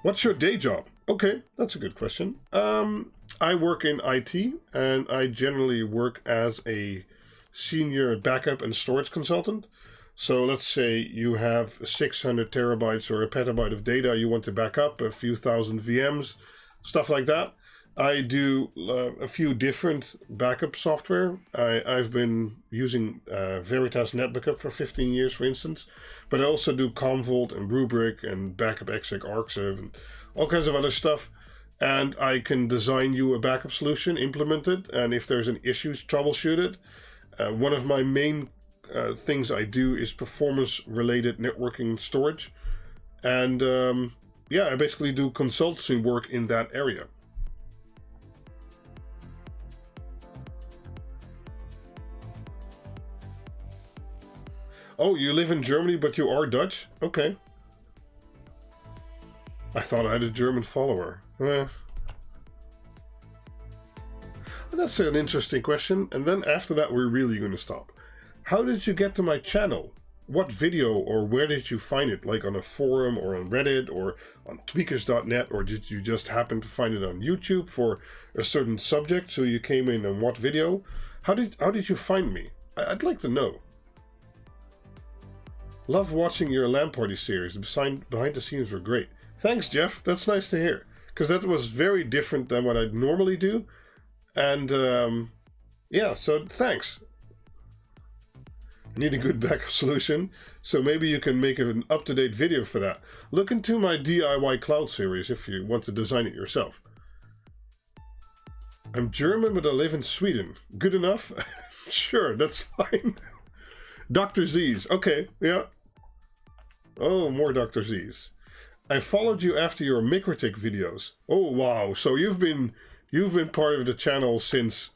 What's your day job? Okay, that's a good question. I work in IT, and I generally work as a senior backup and storage consultant. So let's say you have 600 terabytes or a petabyte of data you want to back up, a few thousand VMs, stuff like that. I do a few different backup software. I've been using Veritas NetBackup for 15 years, for instance, but I also do Commvault and Rubrik and Backup Exec Archive and all kinds of other stuff. And I can design you a backup solution, implement it, and if there's an issue, troubleshoot it. One of my main things I do is performance-related networking storage. And yeah, I basically do consultancy work in that area. Oh, you live in Germany, but you are Dutch? Okay. I thought I had a German follower. That's an interesting question. And then after that, we're really going to stop. How did you get to my channel? What video or where did you find it? Like on a forum or on Reddit or on tweakers.net? Or did you just happen to find it on YouTube for a certain subject? So you came in on what video? How did you find me? I'd like to know. Love watching your LAN party series. Behind the scenes were great. Thanks, Jeff. That's nice to hear. Because that was very different than what I'd normally do. And yeah, so thanks. I need a good backup solution. So maybe you can make an up-to-date video for that. Look into my DIY cloud series if you want to design it yourself. I'm German, but I live in Sweden. Good enough? Sure, that's fine. Dr. Z's. Okay, yeah. Oh, more Dr. Z's. I followed you after your MikroTik videos. Oh, wow. So you've been part of the channel since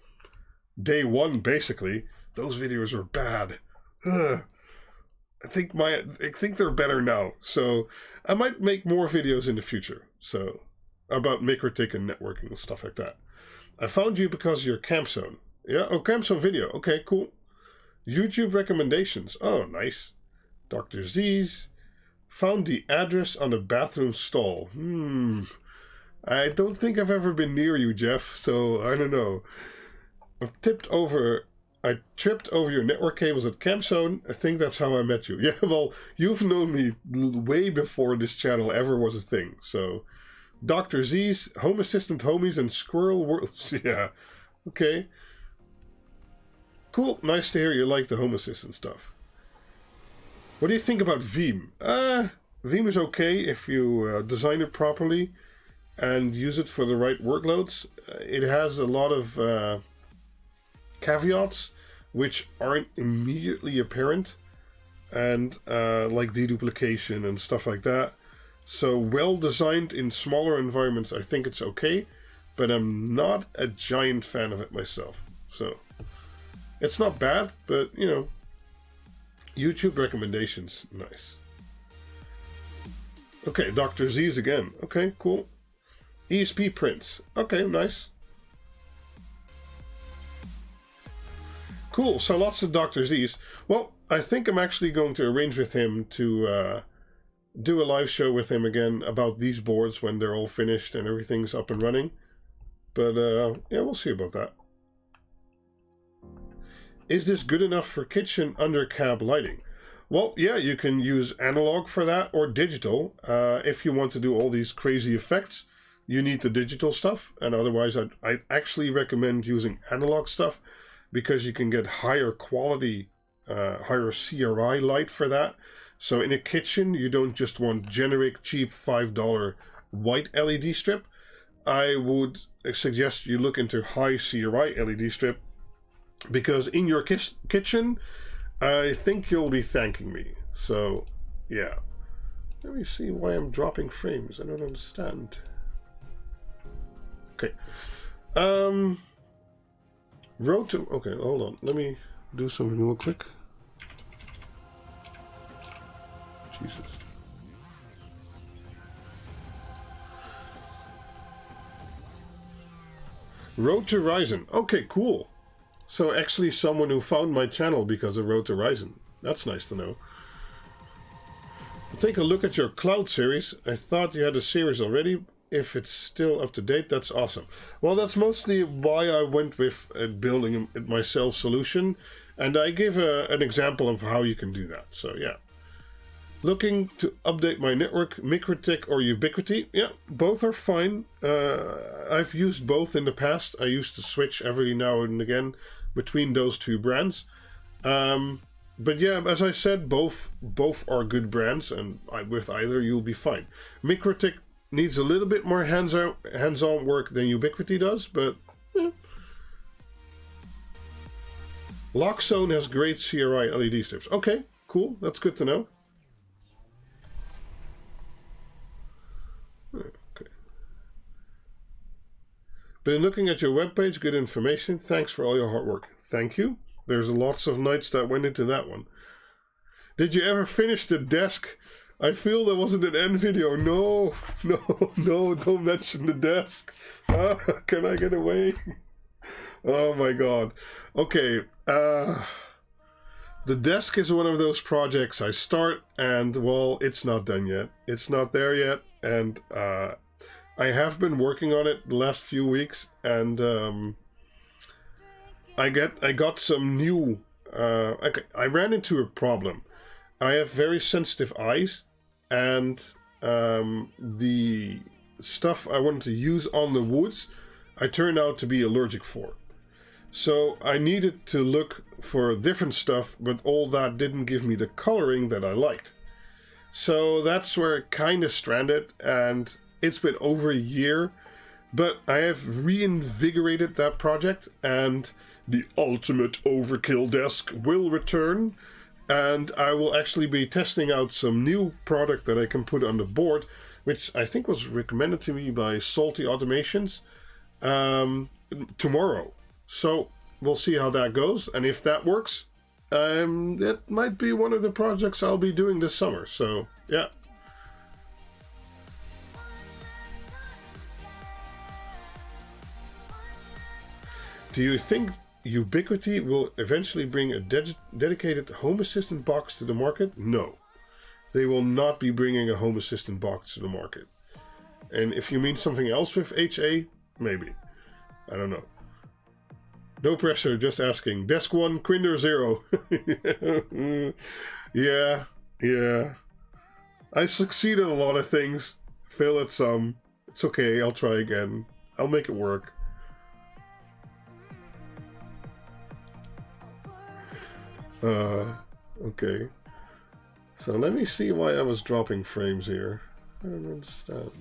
day one, basically, those videos were bad. Ugh. I think they're better now. So I might make more videos in the future. So about MikroTik and networking and stuff like that. I found you because of your camp zone. Yeah, oh, camp zone video. Okay, cool. YouTube recommendations. Oh, nice. Dr. Z's. Found the address on the bathroom stall. I don't think I've ever been near you, Jeff, so I don't know. I tripped over your network cables at Camp Zone. I think that's how I met you. Yeah, well, you've known me way before this channel ever was a thing. So, Dr. Z's, Home Assistant Homies, and Squirrel Worlds. Yeah, okay. Cool, nice to hear you like the Home Assistant stuff. What do you think about Veeam? Veeam is okay if you design it properly and use it for the right workloads. It has a lot of caveats which aren't immediately apparent, and like deduplication and stuff like that. So well designed in smaller environments, I think it's okay, but I'm not a giant fan of it myself. So it's not bad, but you know, YouTube recommendations, nice. Okay, Dr. Z's again. Okay, cool. ESP prints. Okay, nice. Cool, so lots of Dr. Z's. Well, I think I'm actually going to arrange with him to do a live show with him again about these boards when they're all finished and everything's up and running. But, yeah, we'll see about that. Is this good enough for kitchen under cab lighting? Well, yeah, you can use analog for that or digital. If you want to do all these crazy effects, you need the digital stuff. And otherwise, I'd actually recommend using analog stuff because you can get higher quality, higher CRI light for that. So in a kitchen, you don't just want generic, cheap $5 white LED strip. I would suggest you look into high CRI LED strip, because in your kitchen, I think you'll be thanking me. So, yeah. Let me see why I'm dropping frames. I don't understand. Okay. Road to... Okay, hold on. Let me do something real quick. Jesus. Road to Ryzen. Okay, cool. So actually someone who found my channel because of Road to Ryzen. That's nice to know. Take a look at your cloud series. I thought you had a series already. If it's still up to date, that's awesome. Well, that's mostly why I went with building it myself solution. And I give an example of how you can do that. So yeah. Looking to update my network, MikroTik or Ubiquiti? Yeah, both are fine. I've used both in the past. I used to switch every now and again between those two brands. But yeah, as I said, both are good brands, and with either you'll be fine. MikroTik needs a little bit more hands-on work than Ubiquiti does, but yeah. Lockzone has great CRI LED strips. Okay, cool. That's good to know. Okay. Been looking at your webpage, good information. Thanks for all your hard work. Thank you. There's lots of nights that went into that one. Did you ever finish the desk? I feel there wasn't an end video. No, don't mention the desk. Can I get away? Oh my god. Okay, the desk is one of those projects I start and, well, it's not done yet. It's not there yet, and I have been working on it the last few weeks, and I got some new... I ran into a problem. I have very sensitive eyes, and the stuff I wanted to use on the woods, I turned out to be allergic for. So I needed to look for different stuff, but all that didn't give me the coloring that I liked. So that's where it kind of stranded, and it's been over a year, but I have reinvigorated that project, and the ultimate overkill desk will return, and I will actually be testing out some new product that I can put on the board, which I think was recommended to me by Salty Automations, tomorrow. So we'll see how that goes. And if that works, that might be one of the projects I'll be doing this summer. So, yeah. Do you think Ubiquiti will eventually bring a dedicated Home Assistant box to the market? No. They will not be bringing a Home Assistant box to the market. And if you mean something else with HA, maybe. I don't know. No pressure, just asking. Desk 1, Quinder 0. Yeah. I succeed at a lot of things. Fail at some. It's okay, I'll try again. I'll make it work. Okay. So let me see why I was dropping frames here. I don't understand.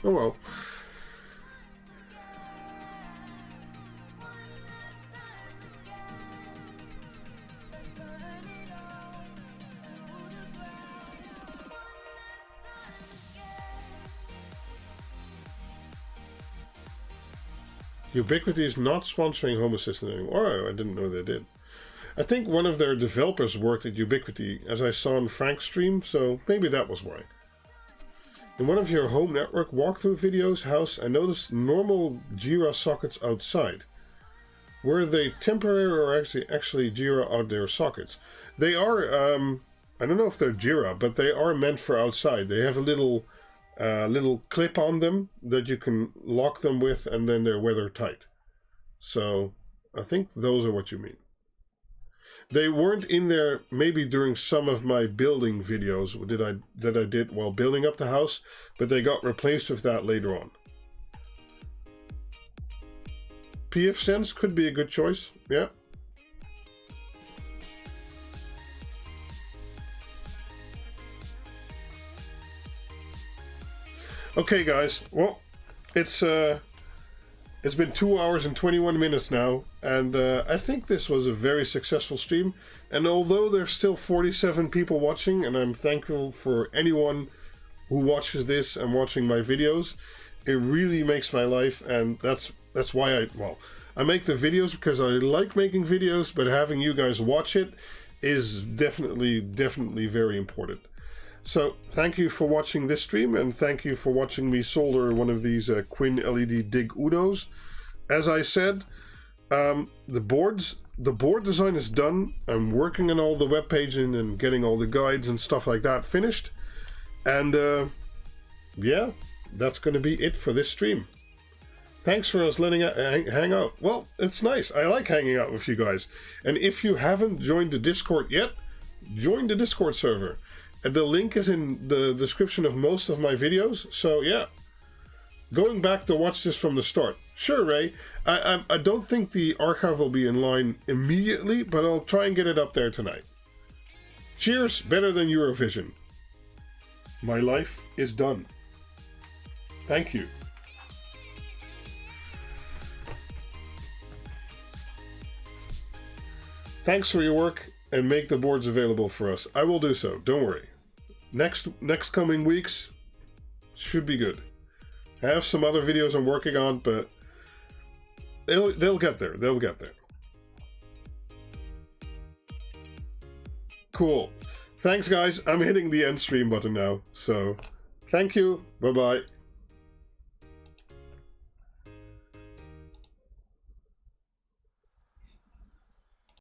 Oh well. Ubiquiti is not sponsoring Home Assistant anymore. Oh, I didn't know they did. I think one of their developers worked at Ubiquiti, as I saw in Frank's stream, so maybe that was why. In one of your home network walkthrough videos, House, I noticed normal Jira sockets outside. Were they temporary or actually Jira out there sockets? They are, I don't know if they're Jira, but they are meant for outside. They have a little clip on them that you can lock them with, and then they're weather tight. So I think those are what you mean. They weren't in there maybe during some of my building videos that I did while building up the house, but they got replaced with that later on. pfSense could be a good choice, yeah. Okay guys, well, it's been 2 hours and 21 minutes now, and I think this was a very successful stream. And although there's still 47 people watching, and I'm thankful for anyone who watches this and watching my videos, it really makes my life, and that's why I make the videos because I like making videos, but having you guys watch it is definitely very important. So thank you for watching this stream, and thank you for watching me solder one of these QuinLED-Dig-Unos. As I said, the board design is done. I'm working on all the web paging and getting all the guides and stuff like that finished. And yeah, that's going to be it for this stream. Thanks for us letting hang out. Well, it's nice. I like hanging out with you guys. And if you haven't joined the Discord yet, join the Discord server. The link is in the description of most of my videos, so yeah. Going back to watch this from the start. Sure, Ray, I don't think the archive will be in line immediately, but I'll try and get it up there tonight. Cheers, better than Eurovision. My life is done. Thank you. Thanks for your work, and make the boards available for us. I will do so, don't worry. Next coming weeks should be good. I have some other videos I'm working on, but they'll get there. They'll get there. Cool. Thanks, guys. I'm hitting the end stream button now. So, thank you. Bye-bye.